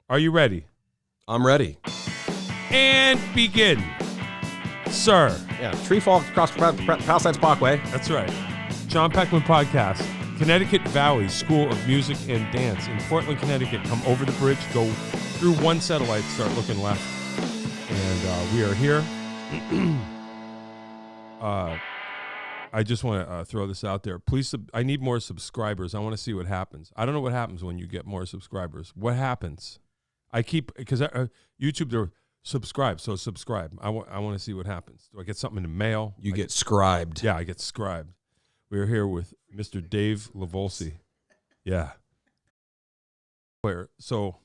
Are you ready? I'm ready. And begin, sir. Yeah, tree fall across Palisades Parkway. That's right. John Peckman Podcast. Connecticut Valley School of Music and Dance in Portland, Connecticut. Come over the bridge, go through one satellite, start looking left. And we are here. I just want to throw this out there. Please, I need more subscribers. I want to see what happens. I don't know what happens when you get more subscribers. What happens? I keep, because YouTube, they're subscribe, so subscribe. I want to see what happens. Do I get something in the mail? You get scribed. Yeah, I get scribed. We're here with Mr. Dave Livolsi. Yeah. So,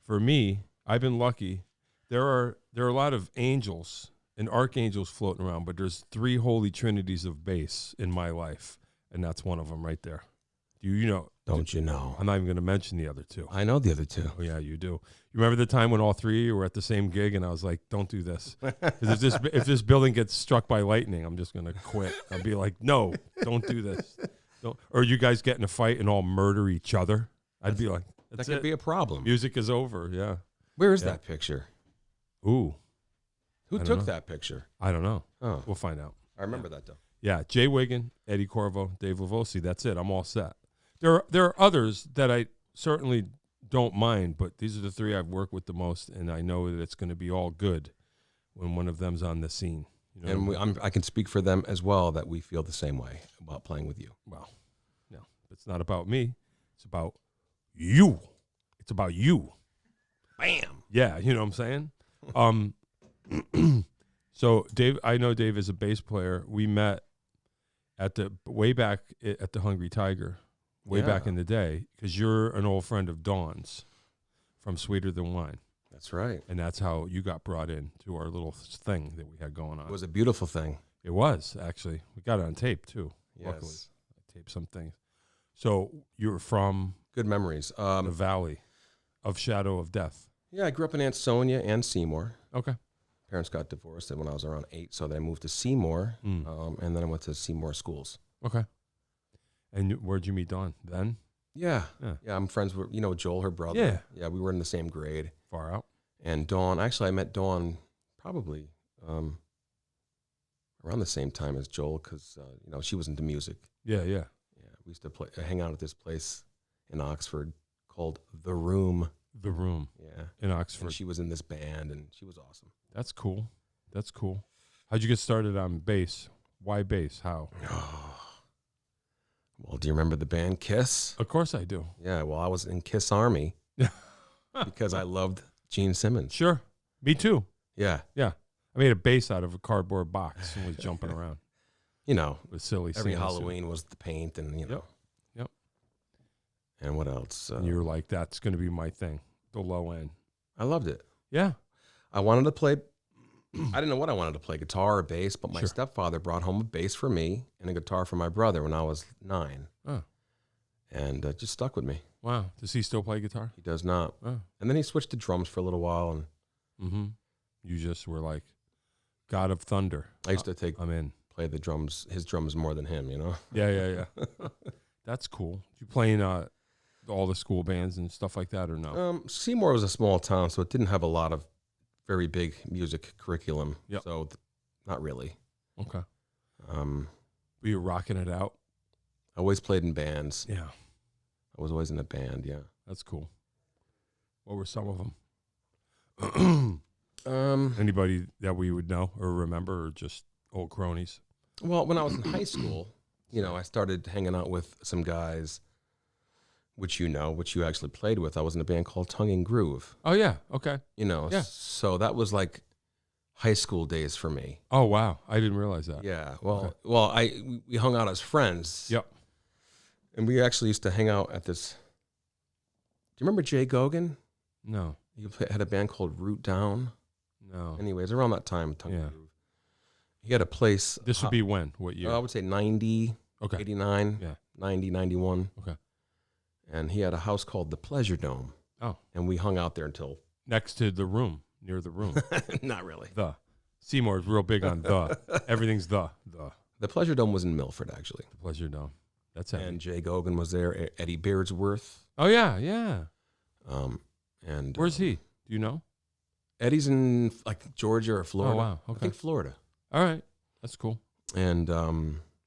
for me, I've been lucky. There are a lot of angels and archangels floating around, but there's 3 holy trinities of bass in my life, and that's one of them right there. Do you know? Don't you know? I'm not even going to mention the other 2. I know the other 2. Oh, yeah, you do. You remember the time when all 3 of you were at the same gig, and I was like, don't do this. 'Cause if this building gets struck by lightning, I'm just going to quit. I'll be like, no, don't do this. Don't. Or you guys get in a fight and all murder each other. I'd be like, that could be a problem. Music is over, yeah. Where is that picture? Ooh. Who took that picture? I don't know. Oh. We'll find out. I remember that, though. Yeah, Jay Wiggin, Eddie Corvo, Dave Livolsi. That's it. I'm all set. There are others that I certainly don't mind, but these are the 3 I've worked with the most, and I know that it's going to be all good when one of them's on the scene. You know and I can speak for them as well that we feel the same way about playing with you. Well, no, it's not about me. It's about you. It's about you. Bam. Yeah, you know what I'm saying? So Dave, I know Dave is a bass player. We met way back at the Hungry Tiger. Way back in the day, because you're an old friend of Dawn's from Sweeter Than Wine. That's right. And that's how you got brought in to our little thing that we had going on. It was a beautiful thing. It was, actually. We got it on tape, too. Yes. Luckily. I taped some things. So you were from good memories. The Valley of Shadow of Death. Yeah, I grew up in Ansonia and Seymour. Okay. Parents got divorced when I was around 8, so then I moved to Seymour, and then I went to Seymour schools. Okay. And where'd you meet Dawn then? Yeah. I'm friends with Joel, her brother. Yeah, we were in the same grade. Far out. And Dawn, actually, I met Dawn probably around the same time as Joel, because she was into music. Yeah. We used to hang out at this place in Oxford called The Room. The Room. Yeah, in Oxford. And she was in this band, and she was awesome. That's cool. How'd you get started on bass? Why bass? How? Well, do you remember the band Kiss? Of course I do. Yeah, well, I was in Kiss Army because I loved Gene Simmons. Sure. Me too. Yeah. I made a bass out of a cardboard box and was jumping around. With silly every Halloween was the paint and, Yep. And what else? And you were like, that's going to be my thing, the low end. I loved it. Yeah. I wanted to play, I didn't know what I wanted to play, guitar or bass, but my stepfather brought home a bass for me and a guitar for my brother when I was 9. Oh. And it just stuck with me. Wow. Does he still play guitar? He does not. Oh. And then he switched to drums for a little while. And you just were like, God of Thunder. I used to play the drums, his drums more than him, Yeah. That's cool. You playing all the school bands and stuff like that or no? Seymour was a small town, so it didn't have a lot of very big music curriculum. Yep. So not really. Okay. Were you rocking it out? I always played in bands. Yeah. I was always in a band, yeah. That's cool. What were some of them? Anybody that we would know or remember, or just old cronies? Well, when I was in high school, I started hanging out with some guys, which you actually played with. I was in a band called Tongue and Groove. Oh, yeah. Okay. Yeah. So that was like high school days for me. Oh, wow. I didn't realize that. Yeah. Well, we hung out as friends. Yep. And we actually used to hang out at this. Do you remember Jay Gogan? No. He had a band called Root Down. No. Anyways, around that time, Tongue and Groove. He had a place. This would be when? What year? I would say 90, 89, 90, 91. Okay. And he had a house called the Pleasure Dome. Oh. And we hung out there until... Next to the room, near the room. Not really. Seymour is real big on Everything's the. The Pleasure Dome was in Milford, actually. The Pleasure Dome. That's heavy. And Jay Gogan was there. Eddie Beardsworth. Oh, yeah. And Where's he? Do you know? Eddie's in like Georgia or Florida. Oh, wow. I Okay. think Florida. All right. That's cool. And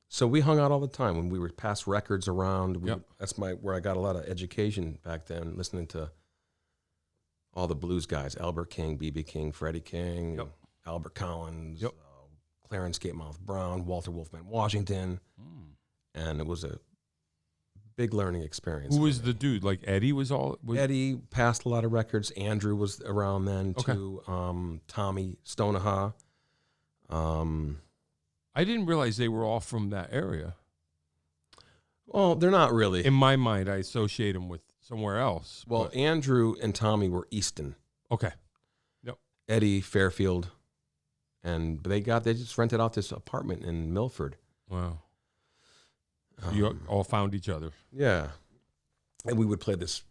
so we hung out all the time when we would pass records around. Yep. That's where I got a lot of education back then, listening to all the blues guys: Albert King, B.B. King, Freddie King, Yep. Albert Collins, Yep. Clarence Gatemouth Brown, Walter Wolfman Washington, and it was a big learning experience. Who for was me. the dude? Like Eddie was all. Eddie passed a lot of records. Andrew was around then Okay. too. Tommy Stoneha. I didn't realize they were all from that area. Well, they're not really. In my mind, I associate them with somewhere else. Well, but- Andrew and Tommy were Easton. okay. Eddie Fairfield, and they just rented out this apartment in Milford. Wow. You all found each other. Yeah, and we would play this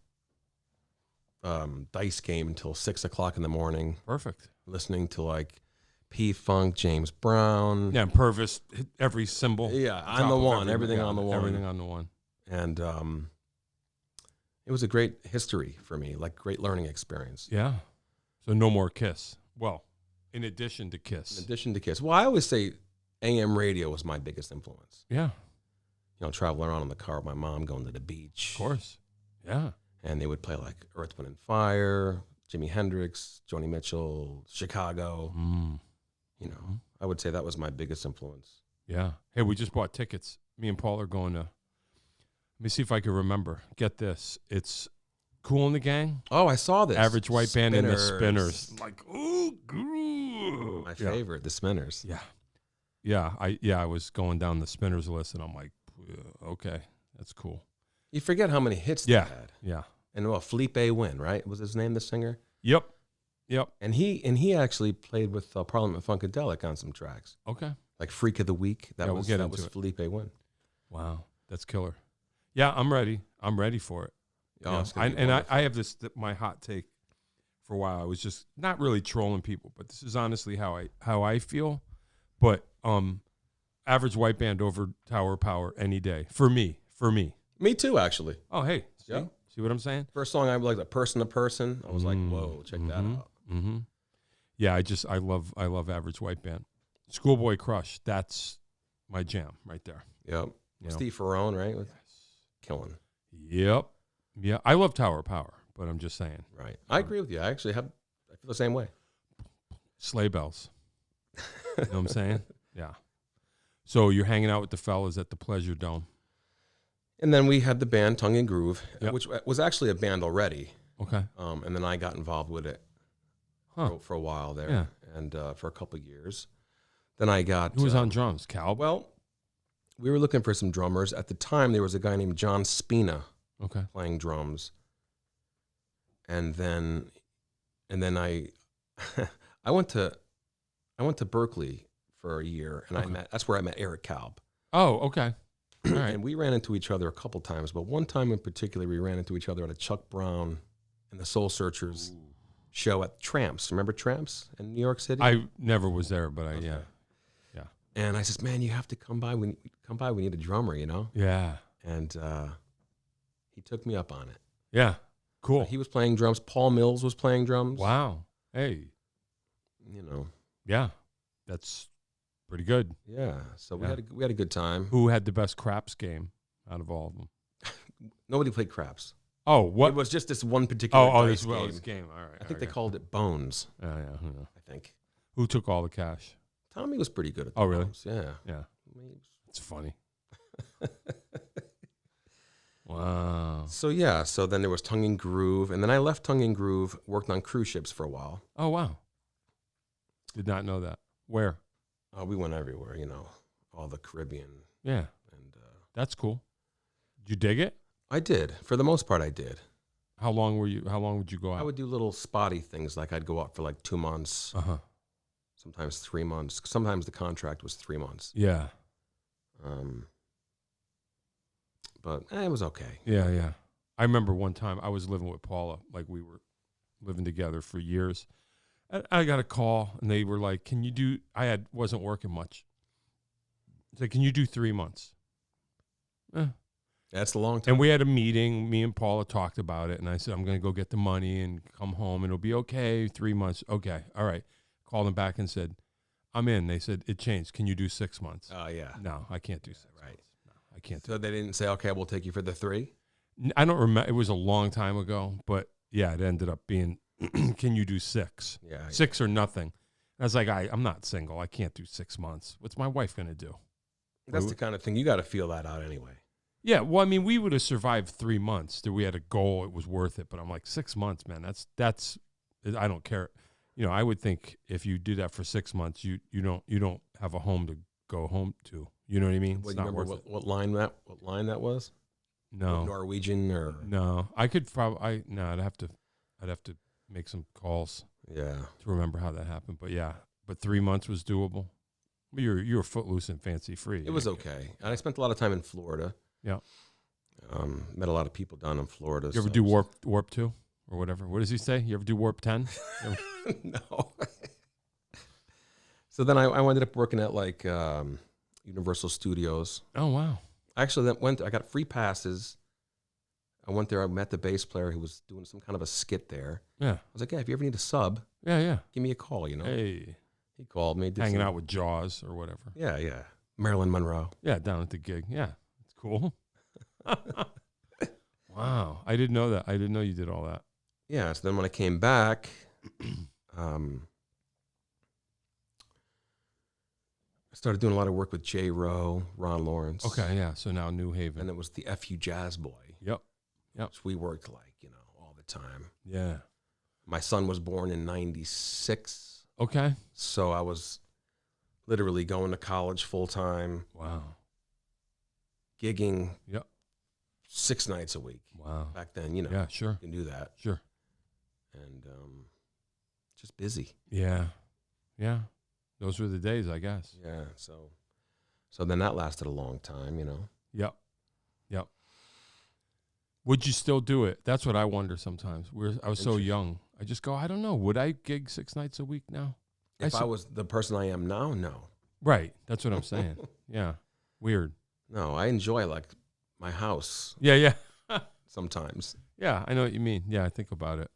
dice game until 6 o'clock in the morning, Perfect. listening to like P-Funk, James Brown. Yeah, and Purvis hit every symbol. Yeah, Top on the of one, everything on the one. Everything on the one. And it was a great history for me, like great learning experience. Yeah. So no more Kiss. Well, in addition to Kiss. In addition to Kiss. Well, I always say AM radio was my biggest influence. Yeah, You know, traveling around in the car with my mom, going to the beach. of course. Yeah. And they would play like Earth, Wind, and Fire, Jimi Hendrix, Joni Mitchell, Chicago. You know, I would say that was my biggest influence. Yeah. Hey, we just bought tickets. Me and Paul are going to. Let me see if I can remember. Get this. It's Kool and the Gang. Oh, I saw this. Average White Band and the Spinners. Like, ooh, My favorite, the Spinners. Yeah. Yeah. I was going down the Spinners list and I'm like, okay, that's cool. You forget how many hits Yeah. they had. Yeah. And well, Felipe Wynn, right? Was his name the singer? Yep. And he actually played with Parliament Funkadelic on some tracks, Okay. like Freak of the Week. That Yeah, we'll get that into was it. Felipe Wynn. Wow. That's killer. Yeah, I'm ready. I'm ready for it. Oh, Yeah. it's gonna be And wonderful. I have this, my hot take for a while. I was just not really trolling people, but this is honestly how I feel. But Average White Band over Tower Power any day for me. Me too, actually. Oh, hey, see, Yeah. see what I'm saying? First song I liked, like Person to Person. I was like, whoa, check that out. Mm-hmm. Yeah, I love Average White Band. Schoolboy Crush, that's my jam right there. Yep. You know? Steve Ferrone, right? With Killing. Yep. Yeah, I love Tower Power, but I'm just saying. Right. I agree with you. I feel the same way. Sleigh bells. You know what I'm saying? Yeah. So you're hanging out with the fellas at the Pleasure Dome. And then we had the band Tongue and Groove, Yep. which was actually a band already. Okay. And then I got involved with it for a while there, Yeah. and for a couple of years. Then I got Who was on drums? Cal? Well, we were looking for some drummers at the time. There was a guy named John Spina Okay. playing drums, and then I I went to Berkeley for a year, and that's where I met Eric Kalb. Oh, okay. All right. And we ran into each other a couple times, but one time in particular, we ran into each other at a Chuck Brown and the Soul Searchers show at Tramps. Remember Tramps in New York City? I never was there, but yeah. And I says, man, you have to come by. We need a drummer, you know? Yeah. And he took me up on it. Yeah. Cool. He was playing drums. Paul Mills was playing drums. Wow. Hey. You know. Yeah. That's pretty good. Yeah. So Yeah. we had a good time. Who had the best craps game out of all of them? Nobody played craps. Oh, what? It was just this one particular dice this game. game. All right. I think they called it Bones. Yeah, yeah. I think. Who took all the cash? Tommy was pretty good at the Oh, really? Bones. Yeah. Yeah. I mean, It's funny. Wow. So then there was Tongue and Groove, and then I left Tongue and Groove, worked on cruise ships for a while. Oh, wow. Did not know that. Where? We went everywhere, you know, all the Caribbean, Yeah. and That's cool. Did you dig it? I did. For the most part, I did. How long would you go out? I would do little spotty things, like I'd go out for like 2 months, Uh-huh. sometimes 3 months. Sometimes the contract was 3 months. Yeah. But it was okay. Yeah, yeah. I remember one time I was living with Paula, like we were living together for years. I got a call and they were like, "Can you do?" Wasn't working much. It's like, "Can you do 3 months?" That's a long time. And we had a meeting. Me and Paula talked about it, and I said, I'm going to go get the money and come home, and it'll be okay. 3 months. Okay. All right. Called them back and said, I'm in. They said, it changed. Can you do 6 months? Oh, yeah. No, I can't do 6 Right. months. No, I can't So they didn't say, okay, we'll take you for the 3? I don't remember. It was a long time ago, but yeah, it ended up being, can you do 6? Yeah. 6 or nothing. I was like, I'm not single. I can't do 6 months. What's my wife going to do? That's the kind of thing you got to feel that out anyway. Yeah, well, I mean, we would have survived 3 months. That we had a goal; it was worth it. But I'm like, 6 months, man. That's. I don't care. You know, I would think if you do that for 6 months, you don't have a home to go home to. You know what I mean? Well, you remember what line that was? No, Norwegian or no. I could probably. I'd have to make some calls. Yeah. To remember how that happened. But yeah, 3 months was doable. You were footloose and fancy free. It was okay. And I spent a lot of time in Florida. Yeah. Met a lot of people down in Florida. You ever do warp 2 or whatever? What does he say? You ever do warp 10? No. So then I ended up working at like Universal Studios. Oh wow. Actually, I got free passes. I went there. I met the bass player who was doing some kind of a skit there. Yeah. I was like, yeah, if you ever need a sub, Yeah. give me a call. You know. Hey. He called me. Hanging out with Jaws or whatever. Yeah. Marilyn Monroe. Yeah, down at the gig. Yeah. It's cool. Wow. I didn't know that. I didn't know you did all that. Yeah. So then when I came back, I started doing a lot of work with J. Rowe, Ron Lawrence. Okay, yeah. So now New Haven. And it was the FU Jazz Boy. Yep. Which we worked like, all the time. Yeah. My son was born in 96. Okay. So I was literally going to college full time. Wow. Gigging. Yep. 6 nights a week. Wow. Back then, Yeah, sure. You can do that. Sure. And just busy. Yeah. Yeah. Those were the days, I guess. Yeah. So then that lasted a long time, Yep. Would you still do it? That's what I wonder sometimes. I was so young. I just go, I don't know. Would I gig 6 nights a week now? If I was the person I am now, no. Right. That's what I'm saying. Yeah. Weird. No, I enjoy like my house. Yeah. Sometimes. Yeah, I know what you mean. Yeah, I think about it.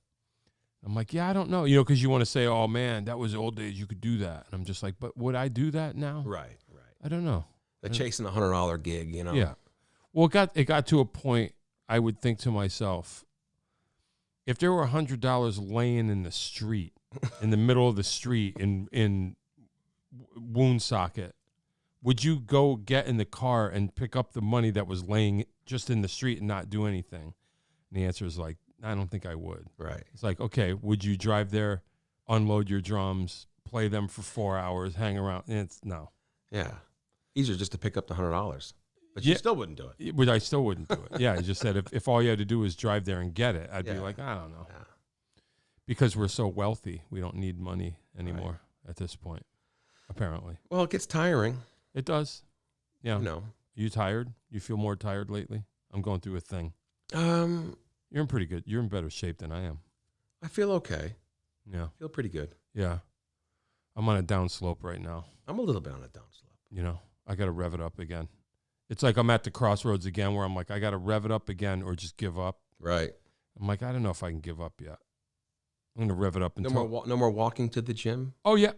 I'm like, yeah, I don't know. Because you want to say, oh, man, that was the old days. You could do that. And I'm just like, but would I do that now? Right. I don't know. Chasing $100 gig, Yeah. Well, it got to a point I would think to myself, if there were $100 laying in the street, in the middle of the street in Woonsocket, would you go get in the car and pick up the money that was laying just in the street and not do anything? And the answer is like, I don't think I would. Right. It's like, okay, would you drive there, unload your drums, play them for 4 hours, hang around? And it's no. Yeah. Easier just to pick up the $100. But you still wouldn't do it. But I still wouldn't do it. Yeah, I just said if all you had to do was drive there and get it, I'd be like, I don't know. Yeah. Because we're so wealthy, we don't need money anymore at this point, apparently. Well, it gets tiring. It does. Yeah. You You tired? You feel more tired lately? I'm going through a thing. You're in pretty good. You're in better shape than I am. I feel okay. Yeah. I feel pretty good. Yeah. I'm on a down slope right now. I'm a little bit on a down slope. I got to rev it up again. It's like I'm at the crossroads again where I'm like, I got to rev it up again or just give up. Right. I'm like, I don't know if I can give up yet. I'm going to rev it up until... No more walking to the gym? Oh, yeah.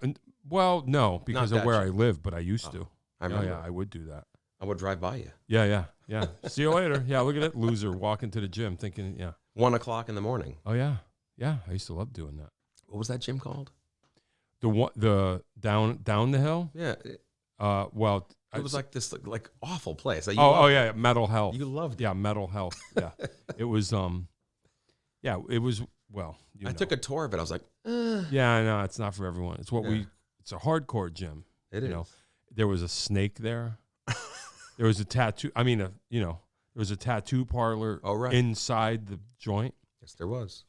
Well, no, because of where I gym. live, but I used to. I remember. Yeah, I would do that. I would drive by you. Yeah. See you later. Yeah, look at that loser walking to the gym thinking, 1 o'clock in the morning. Oh, yeah. Yeah, I used to love doing that. What was that gym called? The down the hill? Yeah. Well... It was like this like awful place. Yeah, Mental Health. You loved it. Yeah, Mental Health. Yeah. It was, it was, well, I took a tour of it. I was like, Yeah, I know. It's not for everyone. It's it's a hardcore gym. It is. There was a snake there. There was a tattoo. There was a tattoo parlor inside the joint. Yes, there was.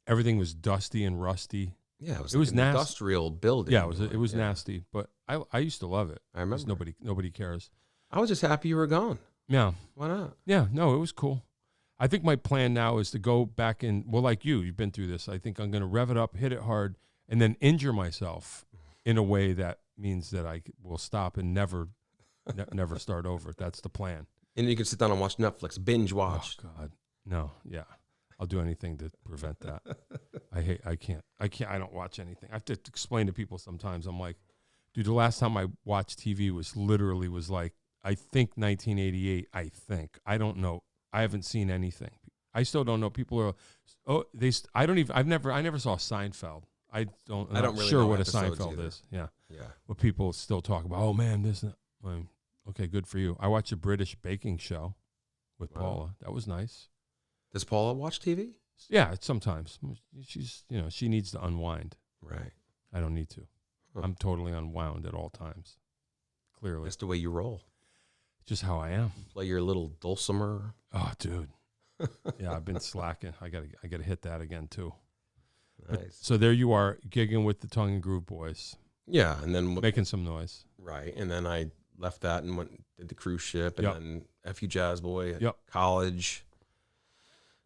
Everything was dusty and rusty. Yeah, it was nasty. Industrial building. Yeah, it was nasty, but I used to love it. I remember. Nobody cares. I was just happy you were gone. Yeah. Why not? Yeah, no, it was cool. I think my plan now is to go back in. Well, like you've been through this. I think I'm going to rev it up, hit it hard, and then injure myself in a way that means that I will stop and never start over. That's the plan. And you can sit down and watch Netflix, binge watch. Oh God, no, yeah. I'll do anything to prevent that. I can't. I don't watch anything. I have to explain to people sometimes. I'm like, dude, the last time I watched TV was like, I think 1988. I don't know. I haven't seen anything. I still don't know. People are, I never saw Seinfeld. I'm I not don't really sure know what a episodes Seinfeld either. is. Yeah. Yeah. What people still talk about. Oh man, this. Okay, good for you. I watched a British baking show with Wow. Paula. That was nice. Does Paula watch TV? Yeah, sometimes she's she needs to unwind. Right. I don't need to. Huh. I'm totally unwound at all times. Clearly, That's the way you roll. just how I am. Play your little dulcimer. Oh, dude. Yeah, I've been slacking. I gotta hit that again too. Nice. But, so there you are, gigging with the Tongue and Groove Boys, Yeah, and then making some noise. right, and then I left that and did the cruise ship, and Yep. then FU Jazz Boy at Yep. college.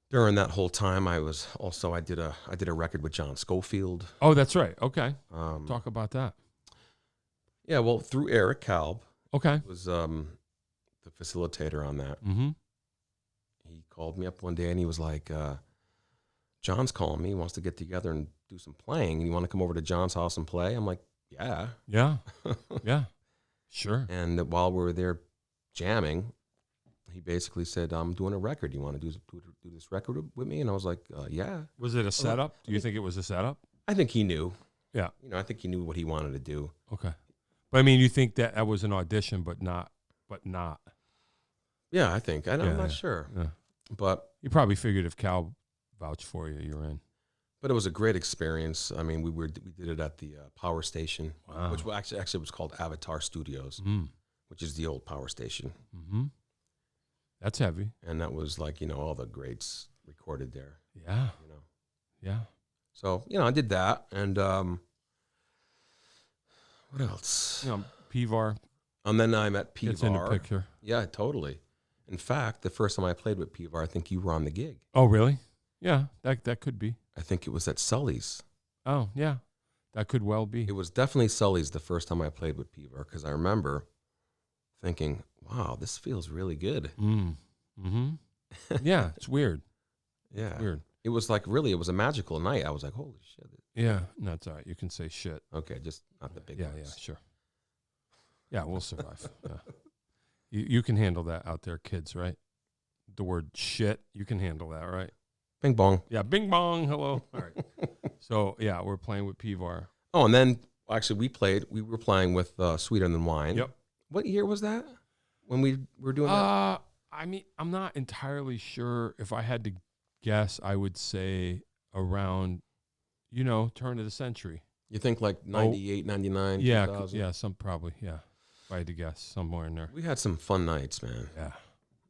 During that whole time, I did a record with John Schofield. Oh, that's right. Okay, Um, talk about that. yeah, well, through Eric Kalb, Okay. was the facilitator on that. Mm-hmm. He called me up one day and he was like, John's calling me. He wants to get together and do some playing. And you want to come over to John's house and play? I'm like, yeah. Yeah. Yeah. Sure. And while we were there jamming, he basically said, I'm doing a record. You want to do this record with me? And I was like, yeah. Was it a setup? Do you think it was a setup? I think he knew. Yeah. I think he knew what he wanted to do. Okay. But I mean, you think that was an audition, but not. Yeah, I think. I'm Yeah, not yeah. sure. Yeah. But You probably figured if Cal vouched for you, you're in. it was a great experience. I mean, we did it at the Power Station, Wow. which actually was called Avatar Studios, Mm. which is the old Power Station. Mm-hmm. That's heavy. And that was like, all the greats recorded there, Yeah. Yeah. So, I did that. And what else? Pivar And then I met gets in the Pivar. picture. Yeah, totally. In fact, the first time I played with Pivar, I think you were on the gig. Oh, really? Yeah, that could be. I think it was at Sully's. Oh, yeah. That could well be. It was definitely Sully's the first time I played with Pivar, because I remember thinking, wow, this feels really good. Mm. Mm-hmm. Yeah, it's weird. Yeah. It's weird. It was like, really, it was a magical night. I was like, holy shit. Yeah, no, it's all right. You can say shit. Okay, just not the big Yeah, ones. sure. Yeah, we'll survive. Yeah. You can handle that out there, kids, right? The word shit, you can handle that, right? Bing bong. Yeah, bing bong, hello. All right. So, yeah, we're playing with Pivar. Oh, and then actually we were playing with Sweeter Than Wine. Yep. What year was that when we were doing that? I mean, I'm not entirely sure. If I had to guess, I would say around, turn of the century. You think like 98, 99, Yeah, 2000? yeah, yeah. If I had to guess, somewhere in there. We had some fun nights, man. Yeah.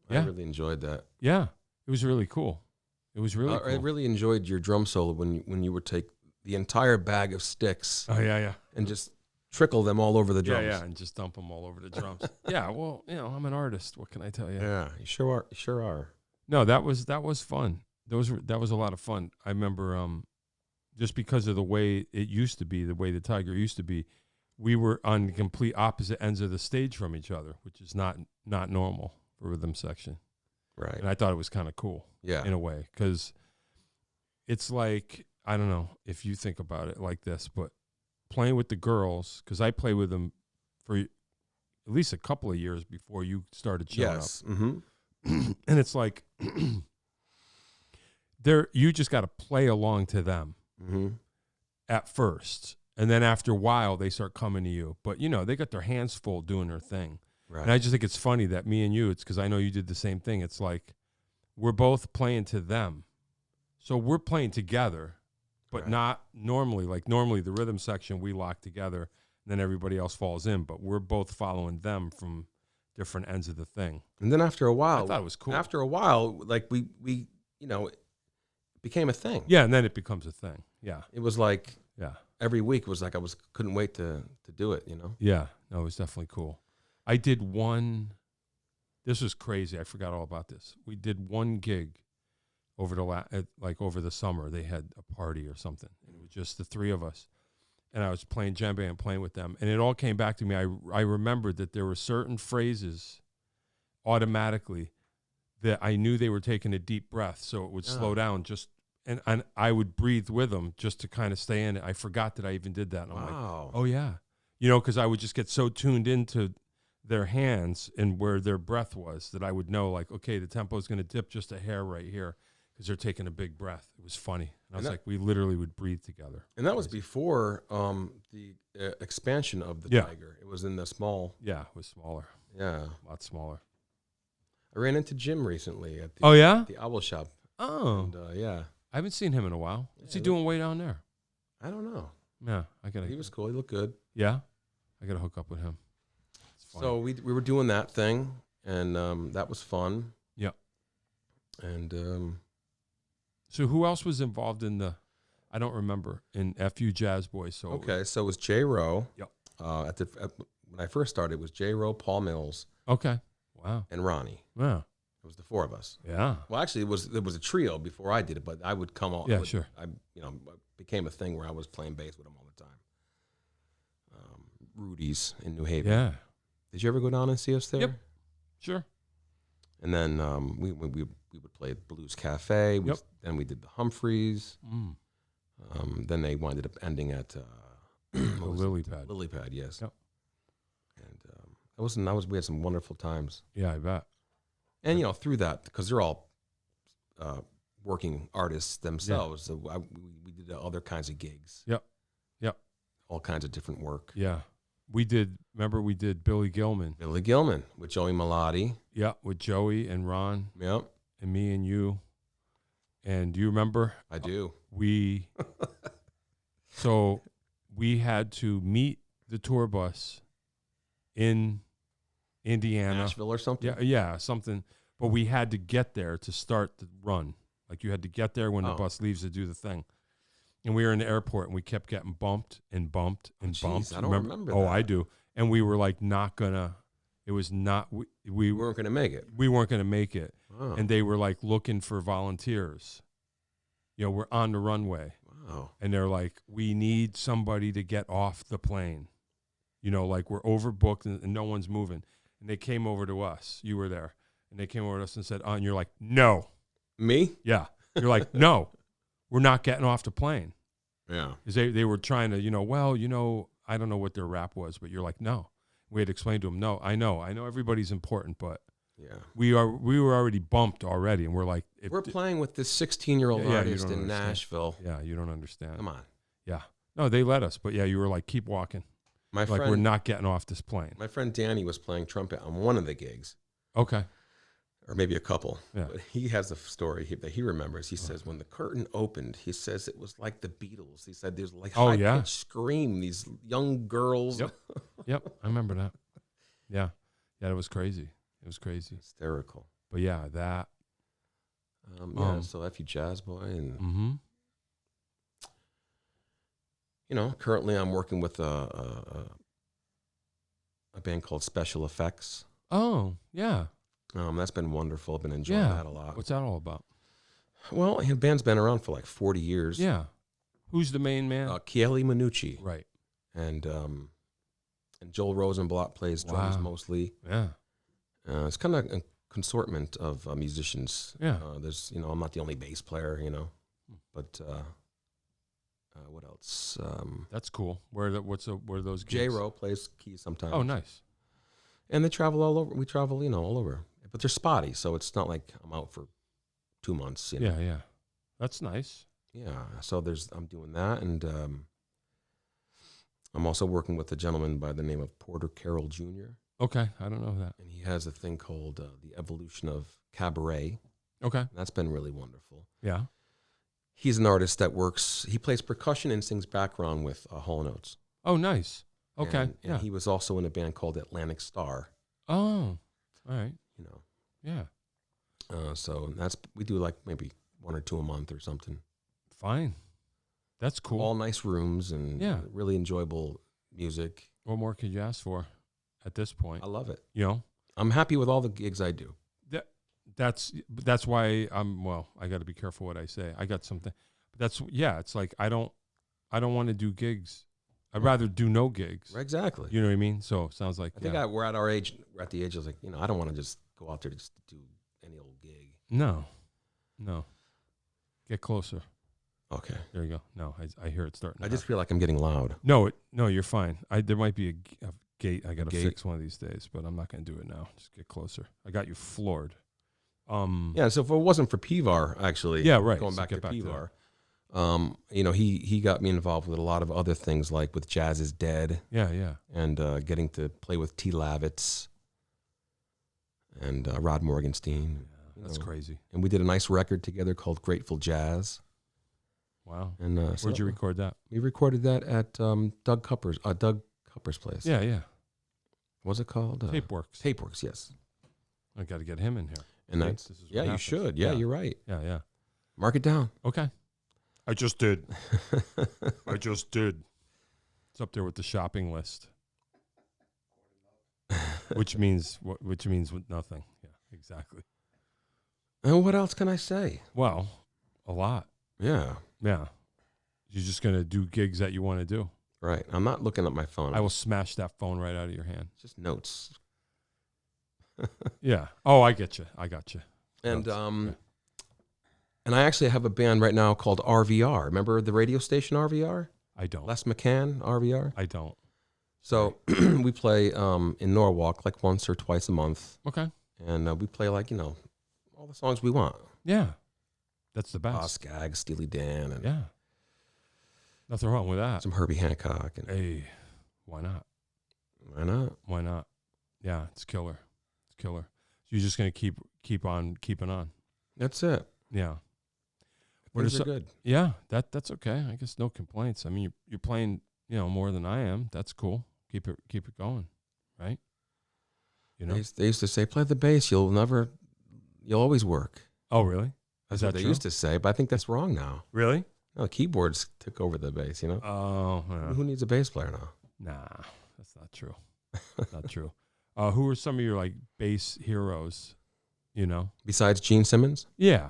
I Yeah. really enjoyed that. Yeah, it was really cool. It was really cool. I really enjoyed your drum solo when you would take the entire bag of sticks Oh, yeah. and just trickle them all over the drums. Yeah, and just dump them all over the drums. Yeah, well, I'm an artist. What can I tell you? Yeah, you sure are. You sure are. No, that was fun. That was a lot of fun. I remember just because of the way it used to be, the way the Tiger used to be, we were on the complete opposite ends of the stage from each other, which is not normal for rhythm section. Right. And I thought it was kind of cool Yeah. in a way, because it's like, I don't know if you think about it like this, but playing with the girls, because I played with them for at least a couple of years before you started showing up. Yes. Mm-hmm. And it's like, you just got to play along to them Mm-hmm. at first. And then after a while, they start coming to you. But, they got their hands full doing their thing. Right. And I just think it's funny that me and you, it's because I know you did the same thing. It's like we're both playing to them. So we're playing together, but Right. not normally. Like normally the rhythm section, we lock together and then everybody else falls in. But we're both following them from different ends of the thing. And then after a while, I thought it was cool. After a while, like we it became a thing. Yeah, and then it becomes a thing. Yeah, It was like yeah. every week was like couldn't wait to do it. Yeah, no, it was definitely cool. I did one. This was crazy. I forgot all about this. We did one gig over over the summer. They had a party or something. It was just the three of us, and I was playing djembe and playing with them. And it all came back to me. I remembered that there were certain phrases automatically that I knew they were taking a deep breath, so it would slow down and I would breathe with them just to kind of stay in it. I forgot that I even did that. And I'm like, oh yeah. Because I would just get so tuned into their hands and where their breath was that I would know, like, okay, the tempo is going to dip just a hair right here because they're taking a big breath. It was funny. And I was like, we literally would breathe together. And that was before the expansion of the Tiger. It was in the small. Yeah, it was smaller. Yeah. A lot smaller. I ran into Jim recently at the, the Owl Shop. Oh. And, yeah. I haven't seen him in a while. What's he doing way down there? I don't know. Yeah, He was cool. He looked good. Yeah? I got to hook up with him. So we were doing that thing, and that was fun. Yeah. And so who else was involved in I don't remember, in FU Jazz Boys? So so it was J. Rowe. Yep. When I first started, it was J. Rowe, Paul Mills. Okay. Wow. And Ronnie. Yeah. It was the four of us. Yeah. Well, actually, it was a trio before I did it, but I would come on. Yeah, sure. It became a thing where I was playing bass with them all the time. Rudy's in New Haven. Yeah. Did you ever go down and see us there? Yep. Sure. And then we would play at Blues Cafe. Then we did the Humphreys. Mm. Then they winded up ending at the Lily Pad. Lily Pad, yes. Yep. And we had some wonderful times. Yeah, I bet. And through that, because they're all working artists themselves, so we did other kinds of gigs. Yep. All kinds of different work. Yeah. We did Billy Gilman. Billy Gilman with Joey Malati. Yeah, with Joey and Ron. Yep. And me and you. And do you remember? I do. So we had to meet the tour bus in Indiana. Nashville or something? Yeah, something. But we had to get there to start the run. Like you had to get there when the bus leaves to do the thing. And we were in the airport and we kept getting bumped and bumped and bumped. I don't remember that. Oh, I do. And we were like not gonna. It was not. We weren't gonna make it. We weren't gonna make it. Oh. And they were like looking for volunteers. We're on the runway. Wow. And they're like, we need somebody to get off the plane. Like we're overbooked and no one's moving. And they came over to us. You were there. And they came over to us and said, and you're like, no. Me? Yeah. You're like, no, we're not getting off the plane. Yeah. Because they were trying to, I don't know what their rap was, but you're like, no. We had explained to them, no, I know everybody's important, but yeah, we were already bumped already. And we're like, we're playing with this 16-year-old artist in Nashville. Yeah, you don't understand. Come on. Yeah. No, they let us, but yeah, you were like, keep walking. My friend, we're not getting off this plane. My friend Danny was playing trumpet on one of the gigs. Okay. Or maybe a couple. Yeah. But he has a story that he remembers. He says when the curtain opened, he says it was like the Beatles. He said there's like high-pitched scream, these young girls. Yep. I remember that. Yeah. Yeah, it was crazy. It was crazy. Hysterical. But yeah, that. So FU Jazz Boy. And, mm-hmm. Currently I'm working with a band called Special Effects. Oh, yeah. That's been wonderful. I've been enjoying that a lot. What's that all about? Well, the band's been around for like 40 years. Yeah. Who's the main man? Chieli Minucci. Right. And Joel Rosenblatt plays drums mostly. Yeah. It's kind of a consortment of musicians. Yeah. There's, I'm not the only bass player, but what else? That's cool. Where are those gigs? J-Ro plays keys sometimes. Oh, nice. And they travel all over. We travel, all over. But they're spotty, so it's not like I'm out for 2 months. Yeah. That's nice. Yeah. So I'm doing that, and I'm also working with a gentleman by the name of Porter Carroll Jr. Okay, I don't know that. And he has a thing called The Evolution of Cabaret. Okay. And that's been really wonderful. Yeah. He's an artist that he plays percussion and sings background with Hall & Oates. Oh, nice. Okay. And he was also in a band called Atlantic Star. Oh, all right. Yeah. So we do like maybe 1 or 2 a month or something. Fine. That's cool. All nice rooms and really enjoyable music. What more could you ask for at this point? I love it. I'm happy with all the gigs I do. That's why I got to be careful what I say. I got something. But it's like I don't want to do gigs. I'd rather do no gigs. Exactly. You know what I mean? So it sounds like I think we're at our age. We're at the age of like, I don't want to just go out there to just do any old gig. No. Get closer. Okay. There you go. No, I hear it starting. I just feel like I'm getting loud. No, you're fine. There might be a gate I got to Gate. fix one of these days, but I'm not going to do it now. Just get closer. I got you floored. Yeah, so if it wasn't for Pivar, actually, Yeah, right. going So back to get back to Pivar, he got me involved with a lot of other things, like with Jazz is Dead, Yeah. and getting to play with T. Lavitz and Rod Morgenstein. That's crazy. And we did a nice record together called Grateful Jazz. Wow. And Where'd you record that? We recorded that at Doug Cupper's place. Yeah. What's it called? Tapeworks. Tapeworks, yes. I got to get him in here. And See, that's this is what you happens. should. Yeah, you're right. Yeah. Mark it down. Okay. I just did. It's up there with the shopping list. Which means nothing. Yeah, exactly. And what else can I say? Well, a lot. Yeah. Yeah. You're just going to do gigs that you want to do. Right. I'm not looking at my phone. I will smash that phone right out of your hand. Just notes. Yeah. Oh, I get you. I got you. And Notes. and I actually have a band right now called RVR. Remember the radio station RVR? I don't. Les McCann RVR? I don't. So we play in Norwalk like once or twice a month. Okay. And we play like, all the songs we want. Yeah. That's the best. Boss Gag, Steely Dan, and Yeah. Nothing wrong with that. some Herbie Hancock. And Hey, why not? why not? Why not? Yeah, it's killer. It's killer. So you're just gonna keep on keeping on. That's it. Yeah. Things are good. Yeah, that's okay. I guess no complaints. I mean, you're playing, more than I am. That's cool. Keep it going, right? They used to say, play the bass, you'll always work. Oh, really? That's Is what that they true? used to say, but I think that's wrong now. Really? No, keyboards took over the bass, Oh, yeah. Who needs a bass player now? Nah, that's not true. Not true. Who are some of your like bass heroes? Besides Gene Simmons? Yeah.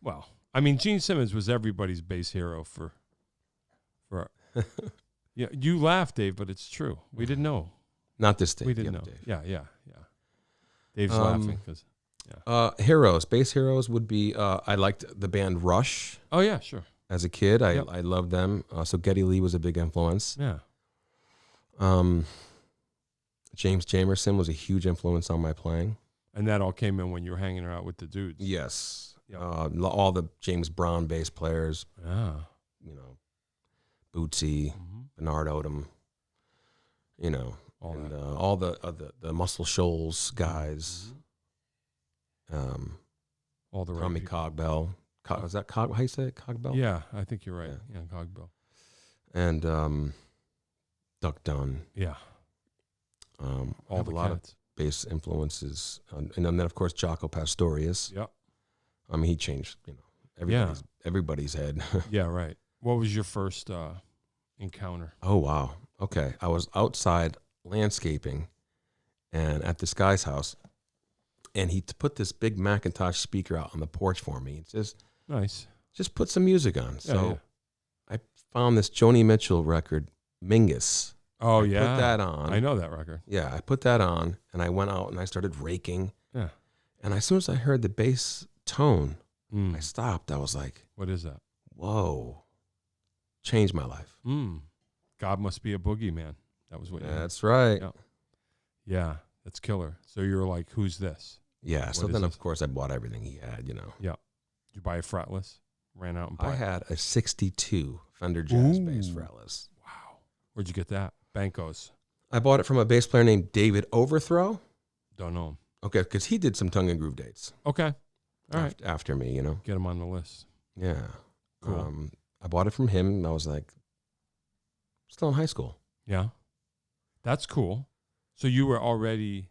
Well, I mean, Gene Simmons was everybody's bass hero for. Yeah, you laugh, Dave, but it's true. We didn't know. Not this Dave. We didn't the know. other Dave. Yeah. Dave's laughing because. Heroes. Bass heroes would be, I liked the band Rush. Oh yeah, sure. As a kid, I Yep. loved them. So Geddy Lee was a big influence. Yeah. James Jamerson was a huge influence on my playing. And that all came in when you were hanging out with the dudes. Yes. Yep. All the James Brown bass players, Yeah. Bootsy, Mm-hmm. Bernard Odom, All and that. all the Muscle Shoals guys, All the right Tommy people. Cogbell. Is that how you say it? Cogbell? Yeah, I think you're right. Yeah, Cogbill. And Duck Dunn. Yeah. I I have the a lot cats. of bass influences. And then, of course, Jaco Pastorius. Yep. I mean, he changed, everybody's head. Yeah, right. What was your first encounter? Oh, wow. Okay. I was outside landscaping and at this guy's house, and he put this big Macintosh speaker out on the porch for me. It says, Nice. just put some music on. Yeah, So I found this Joni Mitchell record, Mingus. Oh, I yeah. put that on. I know that record. Yeah, I put that on, and I went out and I started raking. Yeah. And as soon as I heard the bass tone, Mm. I stopped. I was like, What is that? whoa. Changed my life. God must be a boogeyman. That was what you That's right. Yeah. Yeah, that's killer. So you were like, who's this? Yeah. So What is then, this? of course, I bought everything he had, Yeah. Did you buy a fretless? Ran out and bought I it? had a 62 Fender Jazz bass Ooh. fretless. Wow. Where'd you get that? Banco's. I bought it from a bass player named David Overthrow. Don't know him. Okay, because he did some tongue and groove dates. Okay. All right. After me, Get him on the list. Yeah. Cool. I bought it from him. I was like, still in high school. Yeah. That's cool. So you were already...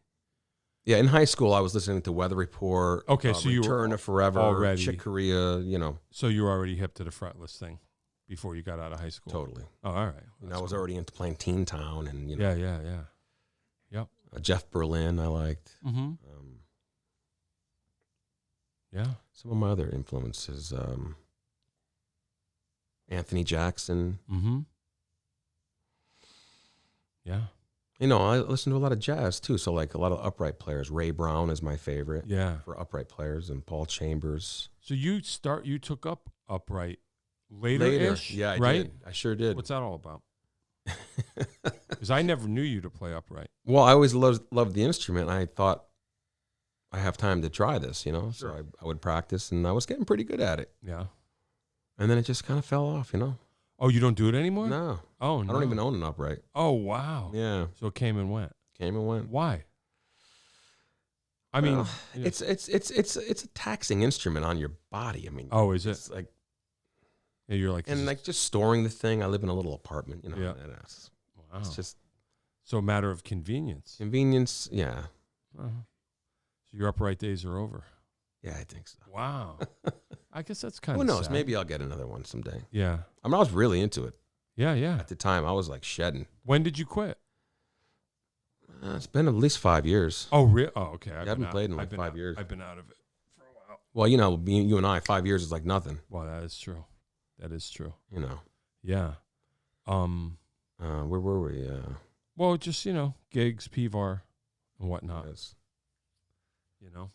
Yeah, in high school, I was listening to Weather Report. Okay, so you were Return to Forever, already- Chick Corea, So you were already hip to the fretless thing before you got out of high school. totally. Oh, all right. And I That's was cool. already into playing Teen Town and, Yeah. Jeff Berlin I liked. Mm-hmm. Yeah. Some of my other influences, Anthony Jackson. Mm-hmm. Yeah. You know, I listen to a lot of jazz too. So like a lot of upright players. Ray Brown is my favorite Yeah. for upright players, and Paul Chambers. So you took up upright Later, later-ish, yeah, I right? did. I sure did. What's that all about? Because I never knew you to play upright. Well, I always loved the instrument. I thought I have time to try this, you know. Sure. So I would practice, and I was getting pretty good at it. Yeah. And then it just kind of fell off, you know. Oh, you don't do it anymore? No, Oh, I no. don't even own an upright. Oh, wow. Yeah, So it came and went. came and went. Why? I mean, Well, it's a taxing instrument on your body. I mean, oh, is it? it's like, Yeah, you're like, and like just storing the thing. I live in a little apartment, you know. Yeah. And wow. it's just So a matter of convenience. convenience. Yeah, So your upright days are over. yeah, I think so. Wow. I guess that's kind Who of knows? sad. Maybe I'll get another one someday. Yeah. I mean, I was really into it Yeah, yeah. at the time. I was like shedding. When did you quit? It's been at least 5 years. Oh, really? Oh, okay. I haven't played in like I've been 5 out- years. I've been out of it for a while. Well, you know, you and I, 5 years is like nothing. Well, that is true. That is true. You know, Yeah. where were we? Well, just, gigs, PVAR, and whatnot. Yes. You know,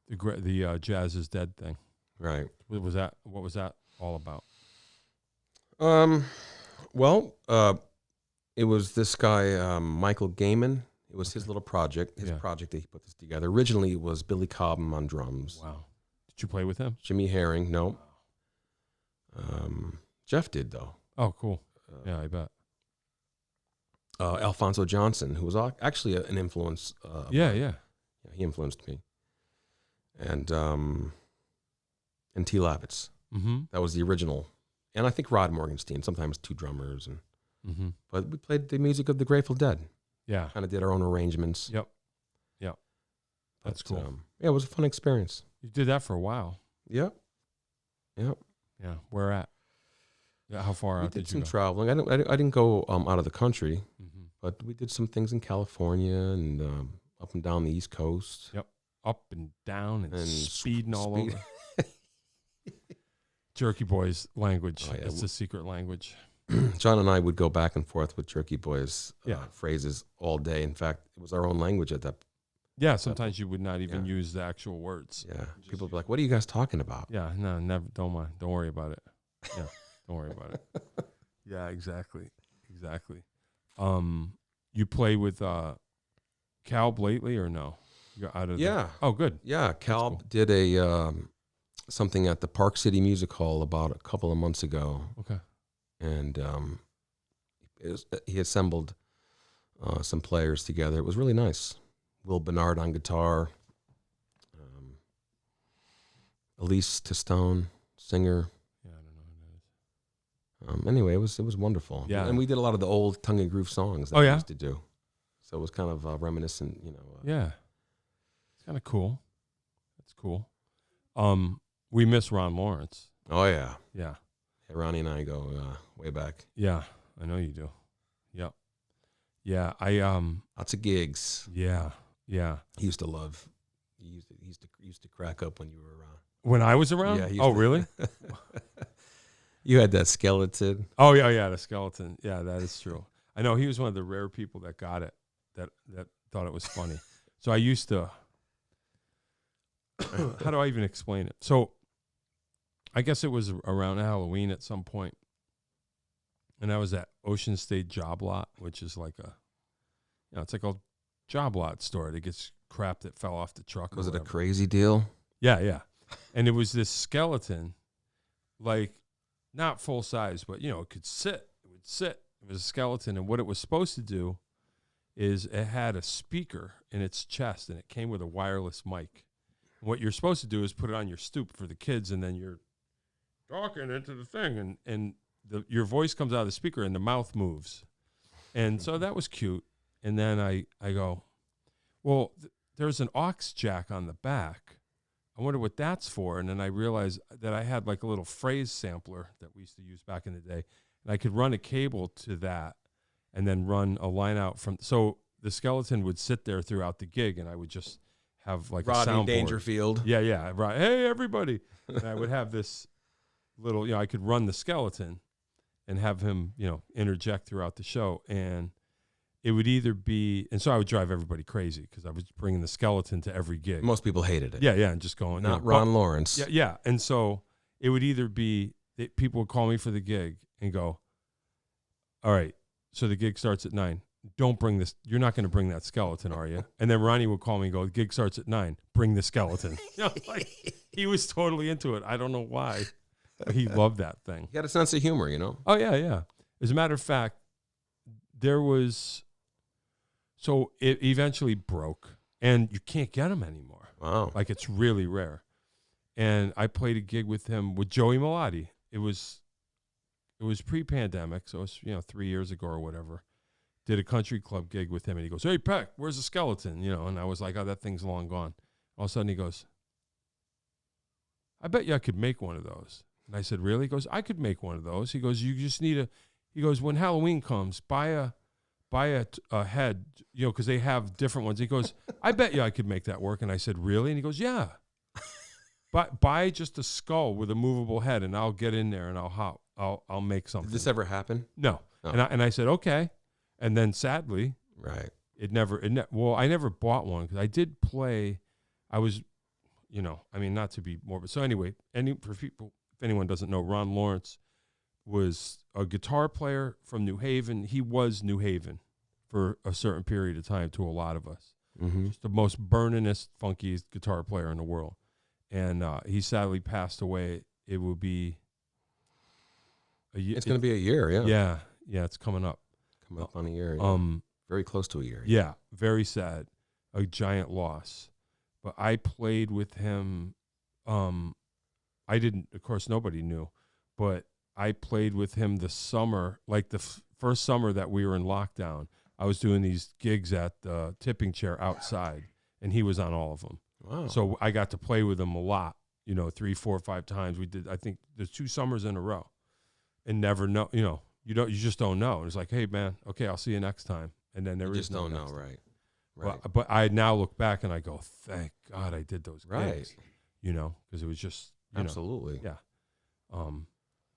the Jazz is Dead thing. Right. What was that all about? Well, it was this guy, Michael Gaiman. It was his little project, Yeah. project that he put this together. Originally, it was Billy Cobham on drums. Wow. Did you play with him? Jimmy Herring, no. Jeff did, though. Oh, cool. Yeah, I bet. Alfonso Johnson, who was actually an influence. Yeah. Yeah, he influenced me. And T. Lavitz. Mm-hmm. That was the original. And I think Rod Morgenstein, sometimes 2 drummers. But we played the music of the Grateful Dead. Yeah. Kind of did our own arrangements. Yep. That's But, cool. Yeah, it was a fun experience. You did that for a while. Yep. Yeah. Where at? Yeah, how far We out did did you some go? traveling. I didn't go out of the country, Mm-hmm. but we did some things in California and up and down the East Coast. Yep. Up and down and, And speeding all speed. over. Jerky Boys language. Oh, yeah. It's the secret language. John and I would go back and forth with Jerky Boys Yeah. phrases all day. In fact, it was our own language at that. Yeah, sometimes you would not even Yeah. use the actual words. Yeah, people would be like, "What are you guys talking about?" Yeah, no, never. Don't mind. Don't worry about it. Yeah, don't worry about it. Yeah, exactly. You play with Calb lately or no? You're out of Yeah. Oh, good. Yeah, Cal cool. did a something at the Park City Music Hall about a couple of months ago, Okay. and he assembled some players together. It was really nice. Will Bernard on guitar, Elise Tostone, singer. Yeah, I don't know who that is. Anyway, it was wonderful. Yeah. And we did a lot of the old tongue and groove songs that Oh, we yeah? used to do. So it was kind of reminiscent, Yeah, it's kind of cool. That's cool. We miss Ron Lawrence. Oh, yeah. Yeah. Yeah, Ronnie and I go way back. Yeah, I know you do. Yep. Yeah, Lots of gigs. Yeah. He used to love. He used to crack up when you were around. When I was around? Yeah, he used Oh, to- really? You had that skeleton. Oh, yeah, the skeleton. Yeah, that is true. I know he was one of the rare people that got it, that thought it was funny. So I used to, how do I even explain it? So I guess it was around Halloween at some point, and I was at Ocean State Job Lot, which is like it's like a job lot store that gets crap that fell off the truck. Was or it a whatever. crazy deal? Yeah. And it was this skeleton, like not full size, but it could sit. It would sit. It was a skeleton, and what it was supposed to do is it had a speaker in its chest, and it came with a wireless mic. And what you're supposed to do is put it on your stoop for the kids, and then you're talking into the thing, and your voice comes out of the speaker, and the mouth moves. And so that was cute. And then I go, well, there's an aux jack on the back. I wonder what that's for. And then I realized that I had like a little phrase sampler that we used to use back in the day. And I could run a cable to that and then run a line out from. So the skeleton would sit there throughout the gig, and I would just have like a Rodney soundboard. Dangerfield. Yeah. Right. Hey, everybody. And I would have this little, I could run the skeleton and have him, interject throughout the show. And it would either be, and so I would drive everybody crazy because I was bringing the skeleton to every gig. Most people hated it. Yeah, and just going. Not Ron Lawrence. Yeah. And so it would either be that people would call me for the gig and go, all right, so the gig starts at 9. Don't bring this. You're not going to bring that skeleton, are you? And then Ronnie would call me and go, the gig starts at 9. Bring the skeleton. Like, he was totally into it. I don't know why. But he loved that thing. He had a sense of humor, Oh, yeah. As a matter of fact, so it eventually broke, and you can't get them anymore. Wow. Like, it's really rare. And I played a gig with him with Joey Malati. It was pre-pandemic, so it's 3 years ago or whatever. Did a country club gig with him, and he goes, "Hey, Peck, where's the skeleton?" And I was like, "Oh, that thing's long gone." All of a sudden, he goes, "I bet you I could make one of those." And I said, "Really?" He goes, "I could make one of those." He goes, "You just need He goes, "When Halloween comes, buy a head, because they have different ones." He goes, "I bet you I could make that work." And I said, "Really?" And he goes, "Yeah. Buy just a skull with a movable head, and I'll get in there and I'll make something." Did this ever happen? No. Oh. And I said, "Okay." And then sadly, right. I never bought one because I did play. I was, not to be morbid. So anyway, for people, if anyone doesn't know, Ron Lawrence was a guitar player from New Haven. He was New Haven for a certain period of time to a lot of us. Mm-hmm. Just the most burningest, funkiest guitar player in the world. And he sadly passed away. It will be a year. It's going to be a year, yeah. Yeah, it's coming up. Coming up on a year. Yeah. Very close to a year. Yeah, very sad. A giant loss. But I played with him. I didn't, of course, nobody knew. But I played with him the summer, like the first summer that we were in lockdown. I was doing these gigs at the tipping chair outside, and he was on all of them. Wow. So I got to play with him a lot, 3, 4, 5 times. We did, I think there's 2 summers in a row, and never know, you just don't know. And it's like, hey man, okay, I'll see you next time. And then you just don't know, right? Right. But I now look back and I go, thank God I did those gigs, right? Because it was just, absolutely, yeah.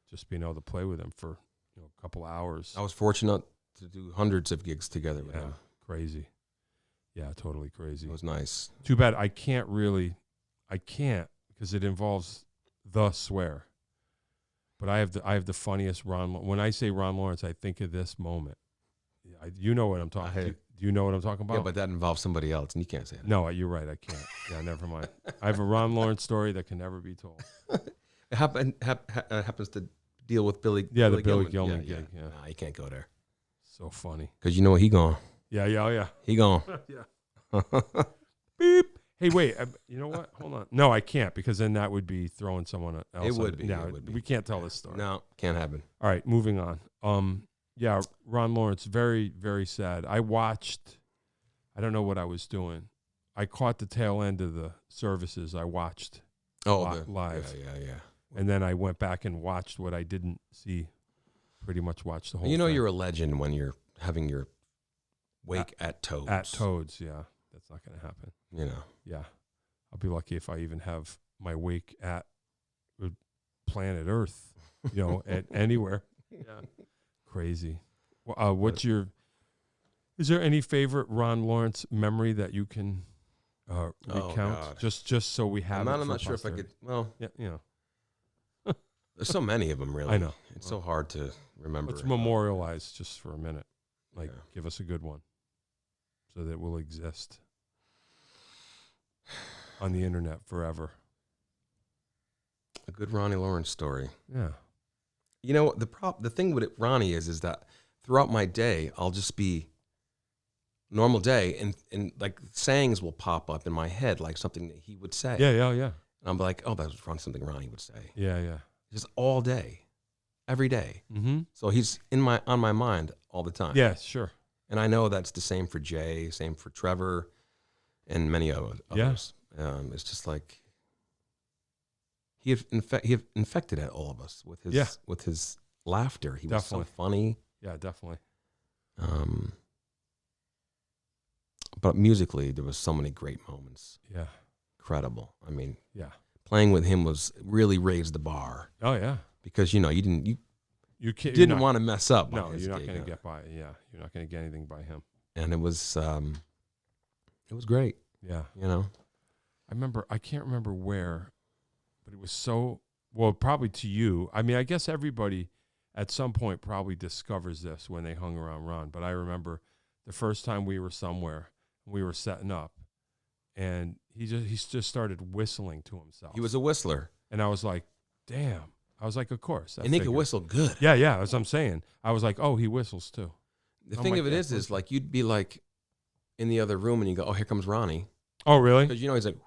Just being able to play with him for a couple hours. I was fortunate to do hundreds of gigs together with him. Crazy. Yeah, totally crazy. It was nice. Too bad I can't because it involves the swear. But I have the funniest when I say Ron Lawrence, I think of this moment. You know what I'm talking about. Do you know what I'm talking about? Yeah, but that involves somebody else, and you can't say that. No, you're right. I can't. Yeah, never mind. I have a Ron Lawrence story that can never be told. It happens to deal with Billy. Yeah, the Billy Gilman gig. Yeah. Nah, you can't go there. So funny. Because you know what he gone. Yeah. He gone. Yeah. Beep. Hey, wait. You know what? Hold on. No, I can't because then that would be throwing someone else. It would be. No, it would be. We can't tell this story. No, can't happen. All right, moving on. Yeah, Ron Lawrence, very, very sad. I don't know what I was doing. I caught the tail end of the services. I watched live. Yeah. And then I went back and watched what I didn't see. Pretty much watched the whole thing. You're a legend when you're having your wake at Toads. At Toads, yeah. That's not going to happen. Yeah. I'll be lucky if I even have my wake at planet Earth, at anywhere. Yeah. Crazy. Is there any favorite Ron Lawrence memory that you can recount? Just so we have I'm not sure if I could. Well, yeah, there's so many of them, really. I know. It's so hard to remember. Let's memorialize just for a minute. Give us a good one so that it will exist on the internet forever. A good Ronnie Lawrence story. Yeah. The thing with Ronnie is that throughout my day, I'll just be normal day, and like sayings will pop up in my head, like something that he would say. Yeah. And I'm like, oh, that's something Ronnie would say. Yeah. Just all day, every day. Mm-hmm. So he's on my mind all the time. Yeah, sure. And I know that's the same for Jay, same for Trevor, and many others. Yeah. It's just like he infected all of us with his laughter. He definitely was so funny. Yeah, definitely. But musically, there was so many great moments. Yeah. Incredible. I mean, yeah. Playing with him was really raised the bar. Oh yeah. Because you didn't want to mess up. No, you're not going to get by. Yeah, you're not going to get anything by him. and it was great. Yeah. You know, I can't remember where, but it was so, well, probably to you. I mean, I guess everybody at some point probably discovers this when they hung around Ron. But I remember the first time we were somewhere, we were setting up, and he just started whistling to himself. he was a whistler, And I was like, damn. I was like, of course. and he could whistle good. Yeah, yeah. As I'm saying, I was like, oh, he whistles too. The I'm thing like, of it yeah, is like you'd be like in the other room, and you go, "Oh, here comes Ronnie," Oh, really? because he's like,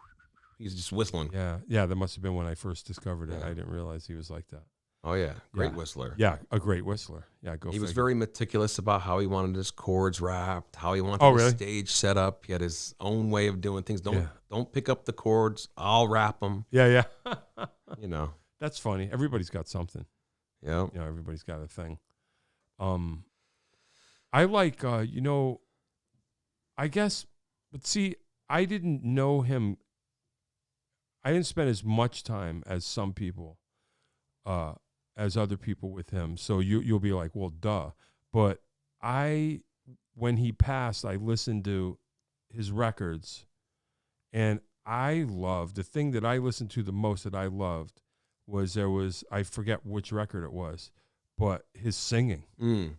he's just whistling. Yeah, yeah. That must have been when I first discovered it. Yeah. I didn't realize he was like that. Oh yeah, great Yeah. whistler. Yeah, a great whistler. Yeah, go. He was figure. very meticulous about how he wanted his chords wrapped, how he wanted Oh, his really? stage set up. He had his own way of doing things. Yeah. Don't pick up the chords. I'll wrap them. Yeah, yeah. You know. That's funny. Everybody's got something. Yeah. You know, everybody's got a thing. I like, I guess, but see, I didn't know him. I didn't spend as much time as some people, as other people with him. So you'll be like, well, duh. But when he passed, I listened to his records, and the thing that I listened to the most that I loved was I forget which record it was, but his singing. Mm.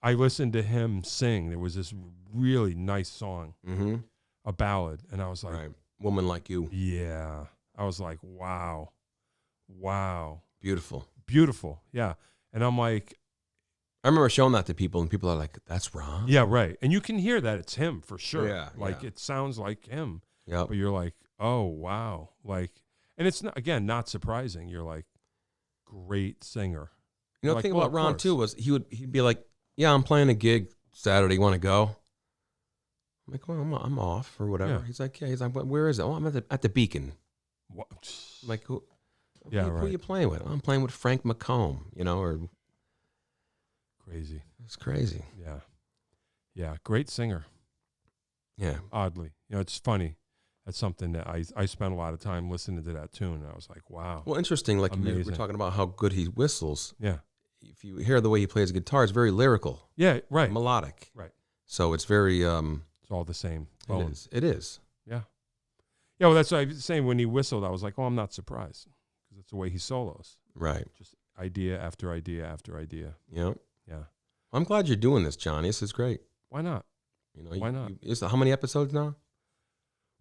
I listened to him sing. There was this really nice song, Mm-hmm. a ballad, and I was like, Right. Woman Like You. yeah. I was like, wow. Beautiful. Beautiful. Yeah. And I'm like, I remember showing that to people, and people are like, "That's Ron." yeah, right. And you can hear that it's him for sure. Yeah, Like yeah. it sounds like him. Yep. But you're like, oh, wow. Like, and it's not, again, not surprising. You're like, great singer. You know, Like, the thing well, about of Ron course. too was he'd be like, "Yeah, I'm playing a gig Saturday. Want to go?" I'm like, "Well, I'm off or whatever." Yeah. He's like, "Yeah." He's like, "Where is it?" "Oh, I'm at the Beacon." What? I'm like, "Who? Yeah, Who are right. you playing with?" "Oh, I'm playing with Frank McComb." You know, or Crazy. it's crazy. Yeah. Yeah. Great singer. Yeah. Oddly. You know, it's funny. That's something that I spent a lot of time listening to that tune. And I was like, wow. Well, interesting. Like we're Amazing. talking about how good he whistles. Yeah. If you hear the way he plays guitar, it's very lyrical, Yeah. Right. melodic. Right. So it's very. It's all the same. It Bones. is. It is. Yeah. Yeah. Well, that's what I was saying. When he whistled, I was like, oh, I'm not surprised. Because it's the way he solos. Right. Just idea after idea after idea. Yeah. Yeah. I'm glad you're doing this, Johnny. This is great. Why not? You know, Why not? How many episodes now?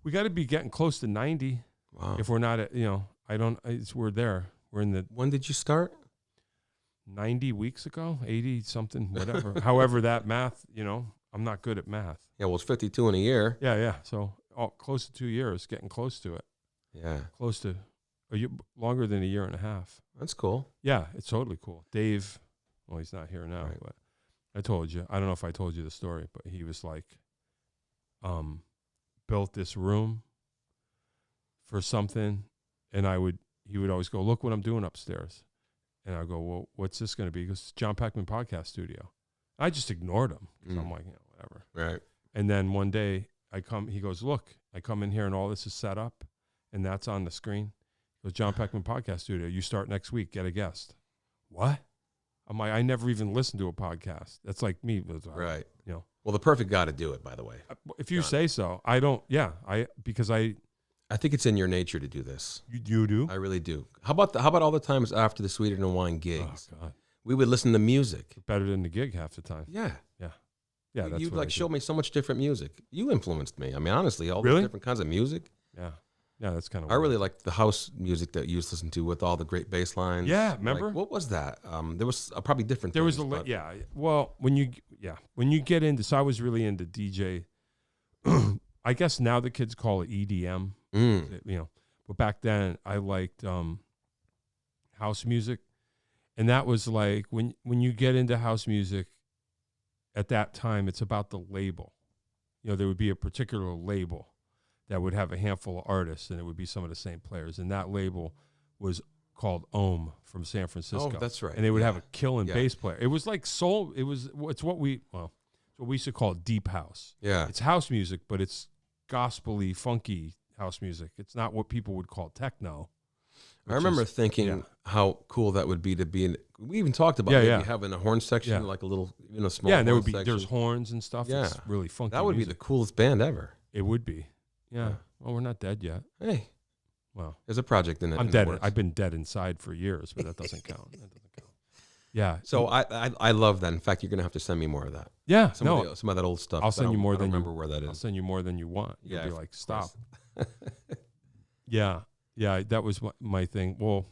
We got to be getting close to 90. Wow. If we're not at, we're there. We're in the When did you start? 90 weeks ago, 80 something, whatever. However, that math, I'm not good at math. Yeah, well, it's 52 in a year. Yeah, yeah. So close to 2 years, getting close to it. Yeah, Close to longer than a year and a half. that's cool. Yeah, it's totally cool. Dave, well, he's not here now, Right. but I told you. I don't know if I told you the story, but he was like, built this room for something, and he would always go, look what I'm doing upstairs. And I go, well, what's this going to be? He goes, John Peckman Podcast Studio. I just ignored him. So I'm like, whatever. Right. And then one day he goes, look, I come in here and all this is set up and that's on the screen. He goes, John Peckman Podcast Studio. You start next week. Get a guest. What? I'm like, I never even listened to a podcast. That's like me. Right. You know, Well, the perfect guy to do it, by the way. if you John. say so, I don't, because I think it's in your nature to do this. you do? I really do. How about all the times after the Sweeter Than Wine Oh, gigs? God. We would listen to music. Better than the gig half the time. Yeah. Yeah, that's You'd what I like do. show me so much different music. You influenced me. I mean, honestly, all Really? these different kinds of music. Yeah. Yeah, that's kind of I really like the house music that you used to listen to with all the great bass lines. Yeah, remember? Like, what was that? There was probably different. There was things, a but- yeah. Well, when you get into, so I was really into DJ. I guess now the kids call it EDM. Mm. But back then I liked house music, and that was like when you get into house music. At that time, it's about the label. There would be a particular label that would have a handful of artists, and it would be some of the same players. And that label was called Ohm from San Francisco. Oh, that's right. And they would have Yeah. a killing Yeah. bass player. It was like soul. It's what we used to call deep house. Yeah. It's house music, but it's gospel-y, funky house music. It's not what people would call techno. I remember thinking yeah. how cool that would be to be in. We even talked about Yeah, maybe yeah. having a horn section, Yeah. like a little, small. Yeah, and there horn would be section. there's horns and stuff. Yeah. It's really funky. That would be music. the coolest band ever. It would be. Yeah. Yeah. Well, we're not dead yet. Hey, Well, there's a project in it. I'm in the dead. works. I've been dead inside for years, but that doesn't count. That doesn't count. Yeah. So I love that. In fact, you're gonna have to send me more of that. Yeah. Some of that old stuff. I'll send you more I don't than you remember where that I'll is. send you more than you want. You'll Yeah, be of like, stop. course. Yeah. Yeah. That was my thing. Well,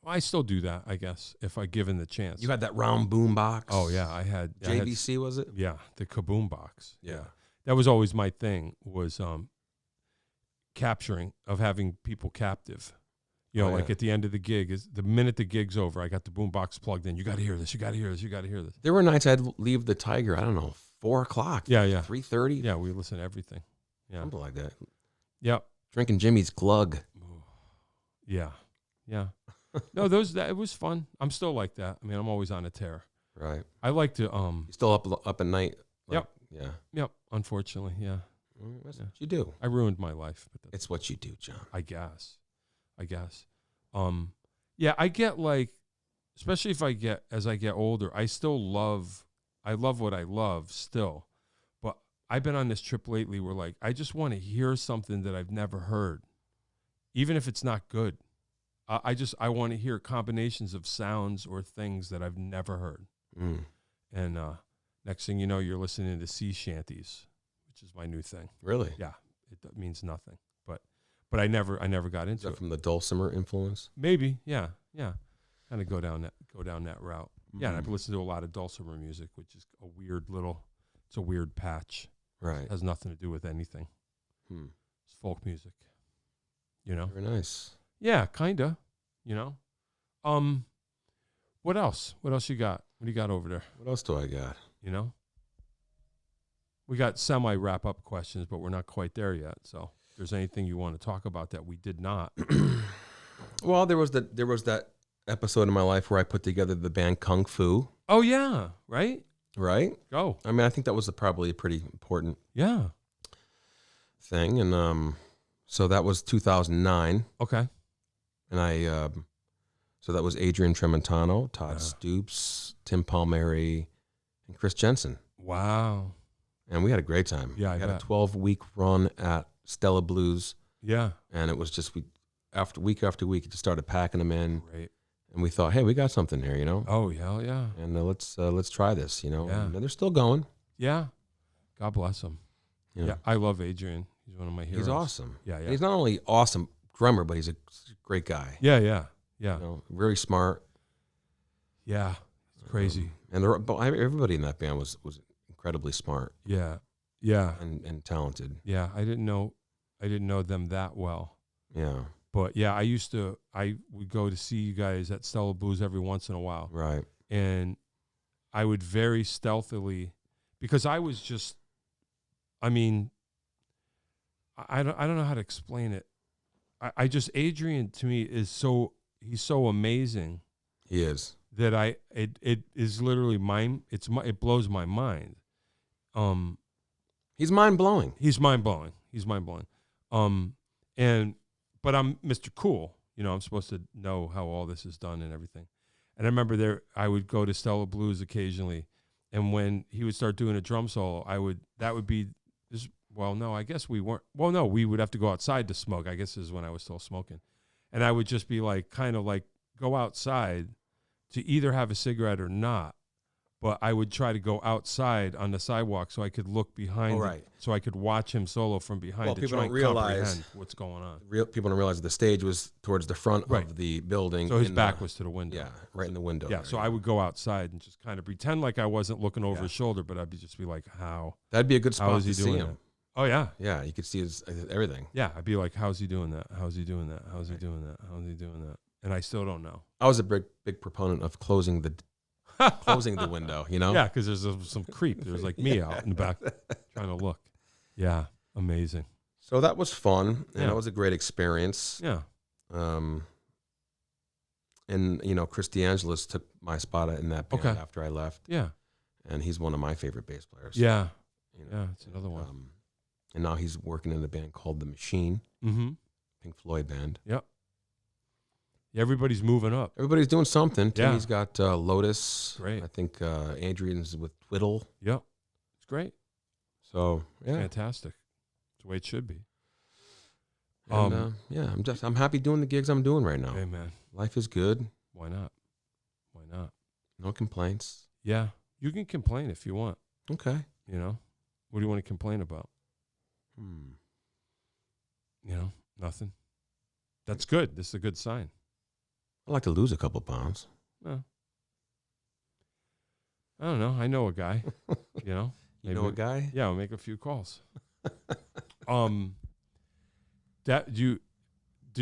I still do that, I guess, if I given the chance. You had that round boom box. Oh yeah, I had JVC, was it? Yeah, the kaboom box. Yeah. That was always my thing, was capturing, of having people captive. You know, Oh, like yeah. at the end of the gig, is the minute the gig's over, I got the boom box plugged in. You got to hear this. You got to hear this. You got to hear this. There were nights I'd leave the Tiger. I don't know, 4:00. Yeah, yeah, 3:30. yeah. We listen to everything. Yeah, Something like that. yep. Drinking Jimmy's Glug. Yeah, yeah. No, it was fun. I'm still like that. I mean, I'm always on a tear. Right. I like to You still up at night? Yep. Yeah. Yep. Unfortunately, yeah. That's Yeah. what you do. I ruined my life, but that's It's what you do, John. I guess. Yeah, I get like, especially as I get older, I love what I love still. But I've been on this trip lately where like, I just want to hear something that I've never heard, even if it's not good. I want to hear combinations of sounds or things that I've never heard. Mm. And next thing you know, you're listening to sea shanties, which is my new thing. Really? Yeah, it means nothing. But I never got Is into that it. from the dulcimer influence? Maybe, yeah. Kind of go down that route. Yeah, and I've Mhm. listened to a lot of dulcimer music, which is it's a weird patch. Right. It has nothing to do with anything. Hmm. It's folk music. You know? Very nice. Yeah, kinda. You know? What else? What else you got? What do you got over there? What else do I got? You know? We got semi wrap up questions, but we're not quite there yet. So if there's anything you want to talk about that we did not. Well, there was that episode in my life where I put together the band Kung Fu. Oh yeah, right? Right. Go. I mean, I think that was probably a pretty important Yeah. thing, and so that was 2009, Okay. and so that was Adrian Tremontano, Todd Yeah. Stoops, Tim Palmieri, and Chris Jensen, Wow. and we had a great time. Yeah, I we had bet. a 12-week run at Stella Blues, Yeah. and it was just after week, it just started packing them in, Great. and we thought, hey, we got something here, Oh yeah, yeah. and let's try this, Yeah. And they're still going. Yeah. God bless him. you know. Yeah, I love Adrian. He's one of my heroes. He's awesome. Yeah, yeah. And he's not only awesome drummer, but he's a great guy. Yeah, yeah, yeah, Very smart. yeah. It's crazy. And everybody in that band was incredibly smart Yeah, yeah, and talented. yeah. I didn't know them that well, Yeah, but yeah, I would go to see you guys at Stella Blues every once in a while, right. and I would very stealthily, because I was just, I mean, I don't know how to explain it. I just, Adrian to me he's so amazing He is. that it is literally it blows my mind. He's mind blowing. He's mind blowing. But I'm Mr. Cool. I'm supposed to know how all this is done and everything. And I remember I would go to Stella Blues occasionally, and when he would start doing a drum solo, that would be this. Well, no, I guess we weren't. Well, no, we would have to go outside to smoke. I guess this is when I was still smoking, and I would just be like, kind of like go outside to either have a cigarette or not. But I would try to go outside on the sidewalk so I could look behind, so I could watch him solo from behind. Well, to people try don't and realize comprehend what's going on. People don't realize the stage was towards the front Right. of the building. So his back was to the window. Yeah, right in the window. Yeah, there, so I would go outside and just kind of pretend like I wasn't looking over Yeah. his shoulder, but I'd just be like, how That'd be a good how spot is he to see doing him. that? Oh, yeah. Yeah, you could see his everything. Yeah, I'd be like, how's he doing that? How's he doing that? How's he doing that? How's he doing that? And I still don't know. I was a big proponent of closing the window. Yeah, because there's some creep. There's like me out in the back trying to look. Yeah, amazing. So that was fun, and Yeah. that was a great experience. Yeah. And Chris DeAngelis took my spot in that band Okay. after I left, Yeah. and he's one of my favorite bass players. Yeah. you know. Yeah, it's another one. And now he's working in a band called The Machine, Mm-hmm. Pink Floyd band. Yep. Everybody's moving up. Everybody's doing something. Yeah. Timmy's got Lotus. Great. I think Adrian's with Twiddle. Yep. It's great. So yeah, Fantastic. It's the way it should be. and, I'm happy doing the gigs I'm doing right now. Hey, man. Life is good. Why not? Why not? No complaints. Yeah. You can complain if you want. Okay. You know? What do you want to complain about? You know? Nothing. That's good. This is a good sign. I'd like to lose a couple pounds. I don't know. I know a guy. You know? You know a guy? Yeah, I'll make a few calls. Do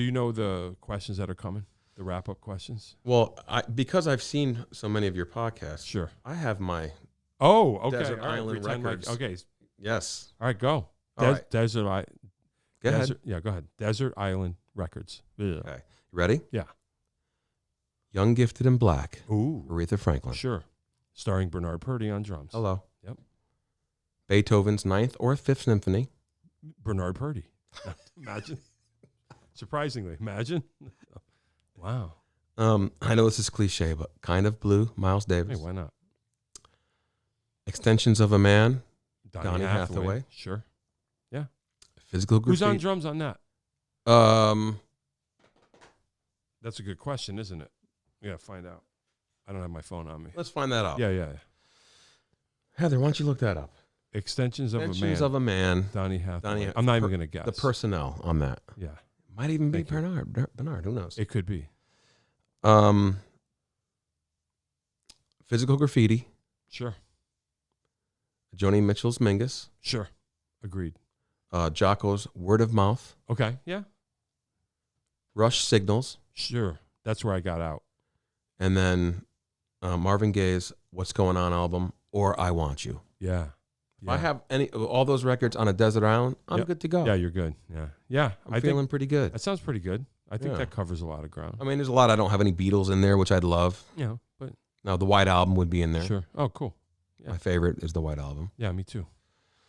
you know the questions that are coming? The wrap-up questions? Well, because I've seen so many of your podcasts, Sure. I have my Oh, okay. Desert All right, Island pretend Records. okay. Yes. All right, go. All right. Desert. Go ahead. Yeah, go ahead. Desert Island Records. Yeah. Okay. You ready? Yeah. Young, Gifted, and Black. Ooh. Aretha Franklin. Sure. Starring Bernard Purdie on drums. Hello. Yep. Beethoven's Ninth or Fifth Symphony. Bernard Purdie. Imagine. Surprisingly. Imagine. Wow. I know this is cliche, but Kind of Blue, Miles Hey, Davis. why not? Extensions of a Man, Donny Hathaway. Sure. Physical Graffiti. Who's on drums on that? That's a good question, isn't it? We got to find out. I don't have my phone on me. Let's find that out. Yeah. Heather, why don't you look that up? Extensions of Extensions a Man. of a Man. Donny Hathaway. Donny- I'm not even going to guess. The personnel on that. Yeah. Might even be Thank you. Bernard. Who knows? It could be. Physical Graffiti. Sure. Joni Mitchell's Mingus. Sure. Agreed. Jocko's Word of Mouth. Okay. Yeah. Rush Signals. Sure. That's where I got out. And then Marvin Gaye's What's Going On album or I Want You. Yeah. If I have all those records on a desert island, I'm Yep. good to go. Yeah, you're good. Yeah. Yeah. I'm feeling pretty good. that sounds pretty good. I think Yeah. that covers a lot of ground. I mean, there's a lot I don't have any Beatles in there, which I'd love. You know, but Now, the White Album would be in there. sure. Oh, cool. Yeah. My favorite is the White Album. Yeah, me too.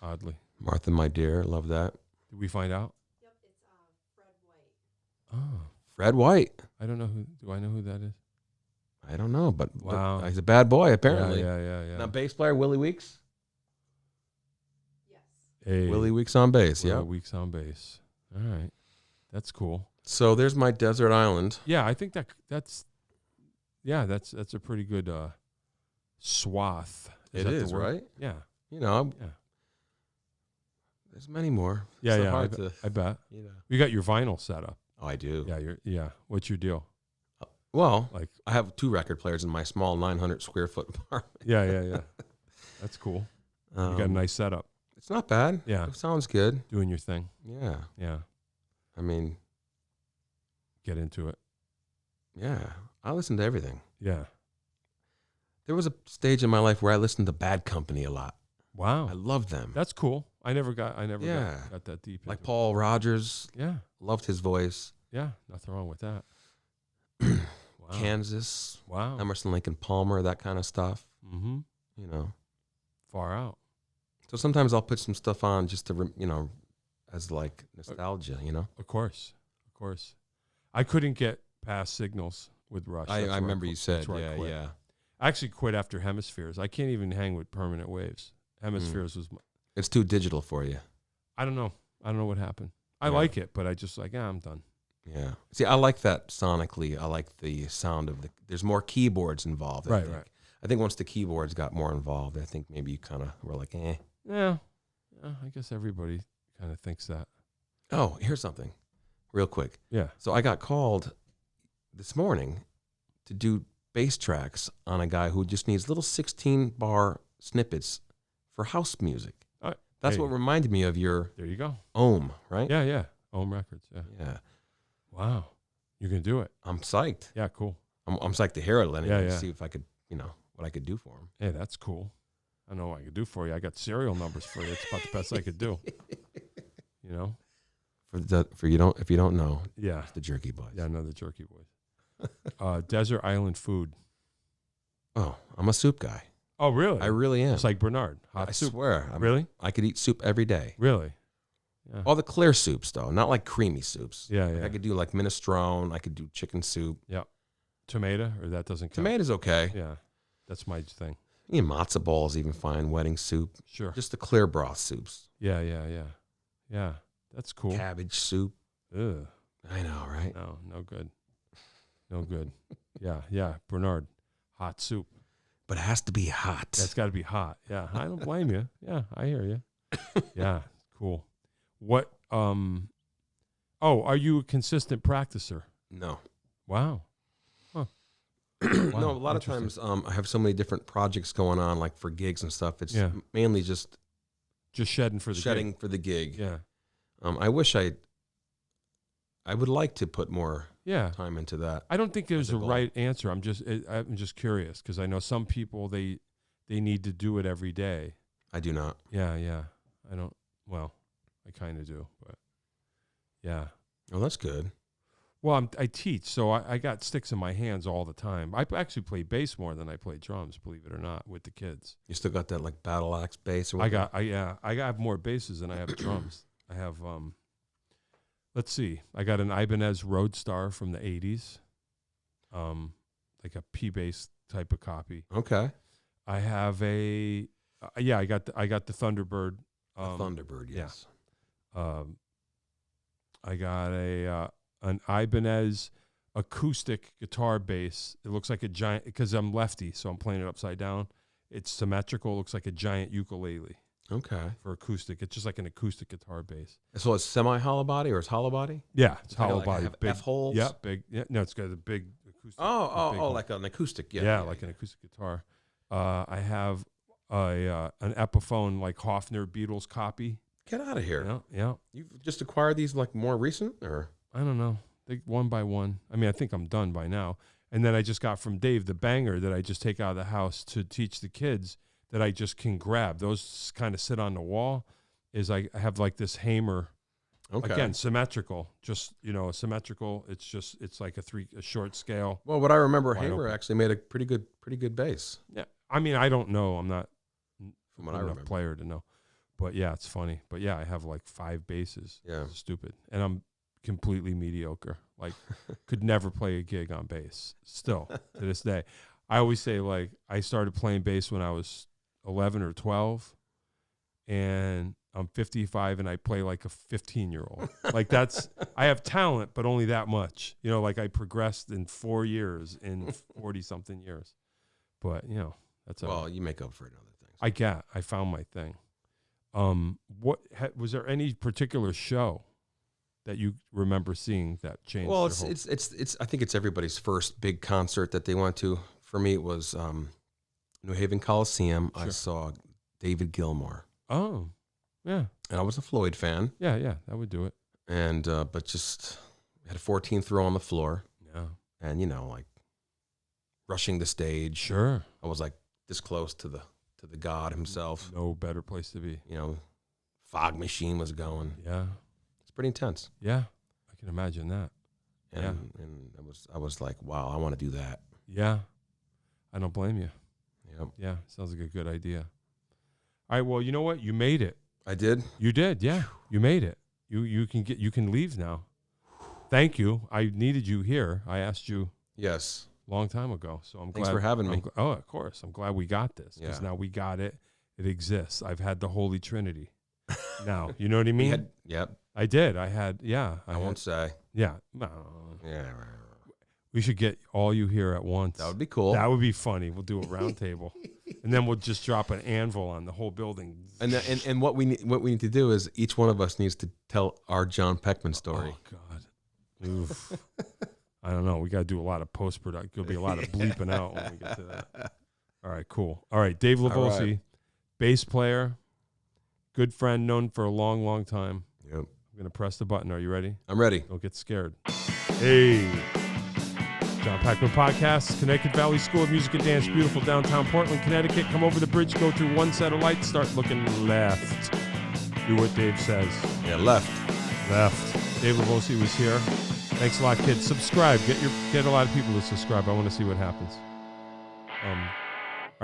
Oddly. Martha, My Dear, love that. Did we find out? Yep, it's Fred White. Oh. Fred White. I don't know who. Do I know who that is? I don't know, but Wow. he's a bad boy, apparently. Yeah. Now, bass player Willie Weeks. Yes. Hey, Willie Weeks on bass, yeah. Weeks on bass. All right. That's cool. So there's my desert island. Yeah, I think that's a pretty good swath. It that is, the word? right? Yeah. You know, Yeah. there's many more. Yeah, It's so yeah. hard I bet. you know. You got your vinyl set up. Oh, I do. Yeah. What's your deal? Well, Like, I have 2 record players in my small 900 square foot apartment. yeah. That's cool. You got a nice setup. It's not bad. Yeah. It sounds good. Doing your thing. Yeah. Yeah. I mean, Get into it. yeah. I listen to everything. Yeah. There was a stage in my life where I listened to Bad Company a lot. Wow. I loved them. That's cool. I never Yeah. got that deep. Like into it. Paul Rogers. Yeah. Loved his voice. Yeah. Nothing wrong with that. Wow. Kansas. Wow. Emerson, Lake and Palmer, that kind of stuff. Mm-hmm. You know. Far out. So sometimes I'll put some stuff on just to, as like nostalgia, Of course. I couldn't get past Signals with Rush. I That's where remember you said, that's where I quit. yeah. I actually quit after Hemispheres. I can't even hang with Permanent Waves. Hemispheres was, It's too digital for you. I don't know. I don't know what happened. I Yeah. like it, but I just I'm done. Yeah. See, I like that sonically. I like the sound of there's more keyboards involved. I think. Right. I think once the keyboards got more involved, I think maybe you kind of were like, eh. Yeah. I guess everybody kind of thinks that. Oh, here's something real quick. Yeah. So I got called this morning to do bass tracks on a guy who just needs little 16-bar snippets for house music. That's hey. what reminded me of your There you go. Ohm, right? Yeah. Ohm Records. Yeah. Yeah. Wow. You can do it. I'm psyched. Yeah. Cool. I'm psyched to hear it, Lenny. Yeah. See if I could, what I could do for him. Hey, that's cool. I know what I could do for you. I got serial numbers for you. It's about the best I could do. If you don't know, Yeah. it's the Jerky Boys. Yeah, another Jerky Boys. Desert Island food. Oh, I'm a soup guy. Oh, really? I really am. It's like Bernard. Hot I soup. swear. Really? I could eat soup every day. Really? Yeah. All the clear soups, though, not like creamy soups. Yeah, Like yeah. I could do like minestrone. I could do chicken soup. Tomato, or that doesn't count? Tomato's okay. Yeah. That's my thing. Matzo ball is even fine. Wedding soup. Sure. Just the clear broth soups. Yeah. Yeah. That's cool. Cabbage soup. Ugh. I know, right? No good. No good. Yeah. Bernard, hot soup. But it has to be hot. That's got to be hot. Yeah, I don't blame you. Yeah, I hear you. Yeah, cool. What? Oh, are you a consistent practicer? No. Wow. Huh. No, a lot of Interesting. times I have so many different projects going on, like for gigs and stuff. It's Yeah. mainly just Just shedding for the shedding gig. for the gig. Yeah. I wish I would like to put more Yeah. time into that. I don't think there's As a a goal. right answer. I'm just curious because I know some people they need to do it every day. I do not. Yeah. I don't. Well, I kind of do, but yeah. Oh, that's good. Well, I teach, so I got sticks in my hands all the time. I actually play bass more than I play drums, believe it or not, with the kids. You still got that like battle axe bass or I whatever? have more basses than I have drums. I have let's see. I got an Ibanez Roadstar from the 80s. Like a P bass type of copy. Okay. I have I got the Thunderbird. Thunderbird, yes. I got an Ibanez acoustic guitar bass. It looks like a giant, because I'm lefty, so I'm playing it upside down. It's symmetrical. Looks like a giant ukulele Okay. for acoustic. It's just like an acoustic guitar bass. So it's semi-hollow body or it's hollow body? Yeah, it's Kinda hollow like body, have big F-holes? Yeah, big. Yeah, no, it's got a big acoustic. a big one. Like an acoustic. yeah, like an acoustic guitar. I have an Epiphone like Hofner Beatles copy. Get out of here. Yeah. You've just acquired these like more recent or? I don't know. One by one. I mean, I think I'm done by now. And then I just got from Dave the banger that I just take out of the house to teach the kids that I just can grab. Those kind of sit on the wall. Is I have like this Hamer. Okay. Again, symmetrical. Just, symmetrical. It's like a short scale. Well, what I remember, Wide Hamer open. actually made a pretty good bass. Yeah. I mean, I don't know. I'm not From what a I enough remember. player to know. But yeah, it's funny. But yeah, I have like 5 basses. Yeah. It's stupid. And I'm completely mediocre. Like, could never play a gig on bass. Still, to this day. I always say, like, I started playing bass when I was 11 or 12. And I'm 55 and I play like a 15-year-old. Like, I have talent, but only that much. Like I progressed in 4 years, in 40-something years. But, that's Well, you make up for it in other things. I found my thing. Was there any particular show that you remember seeing that changed? Well, your whole- it's I think it's everybody's first big concert that they went to. For me, it was New Haven Coliseum. I Sure. saw David Gilmour, Oh, yeah, and I was a Floyd fan. yeah, that would do it. And but just had a 14th row on the floor, Yeah, and like rushing the stage. sure. I was like this close to the God himself. No better place to be. Fog machine was going. Yeah, It's pretty intense. yeah, I can imagine that. And I was like, wow, I want to do that. Yeah, I don't blame you. Yep. Yeah, sounds like a good idea. All right, well, you know what? You made it. I did. You did, yeah. You made it. You can leave now. Thank you. I needed you here. I asked you Yes. a long time ago, so I'm Thanks glad for having me. Oh, of course. I'm glad we got this because Yeah. now we got it. It exists. I've had the Holy Trinity. Now, you know what I mean? Yep. I did. I had. Yeah. I won't say. Yeah. Yeah. Right. We should get all you here at once. That would be cool. That would be funny. We'll do a round table, and then we'll just drop an anvil on the whole building. And what we need to do is each one of us needs to tell our John Peckman story. Oh God. Oof. I don't know. We got to do a lot of post production. There'll be a lot of bleeping out when we get to that. All right. Cool. All right. Dave Livolsi, right. bass player, good friend, known for a long, long time. Yep. I'm gonna press the button. Are you ready? I'm ready. Don't get scared. Hey. John Peckman Podcast, Connecticut Valley School of Music and Dance, beautiful downtown Portland, Connecticut. Come over the bridge, go through one set of lights, start looking left. Do what Dave says. Yeah, left. Left. Dave Livolsi was here. Thanks a lot, kids. Subscribe. Get a lot of people to subscribe. I want to see what happens. All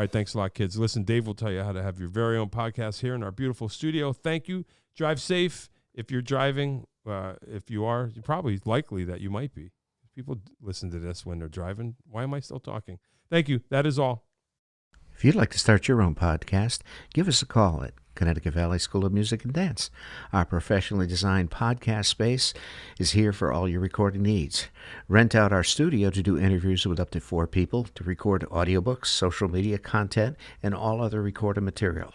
right, thanks a lot, kids. Listen, Dave will tell you how to have your very own podcast here in our beautiful studio. Thank you. Drive safe. if you're driving, if you are, you're probably likely that you might be. People listen to this when they're driving. Why am I still talking? Thank you. That is all. If you'd like to start your own podcast, give us a call at Connecticut Valley School of Music and Dance. Our professionally designed podcast space is here for all your recording needs. Rent out our studio to do interviews with up to 4 people, to record audiobooks, social media content, and all other recorded material.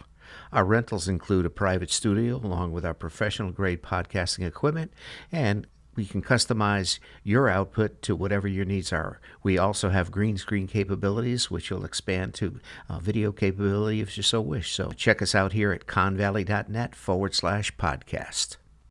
Our rentals include a private studio along with our professional-grade podcasting equipment, and we can customize your output to whatever your needs are. We also have green screen capabilities, which will expand to video capability if you so wish. So check us out here at convalley.net/podcast.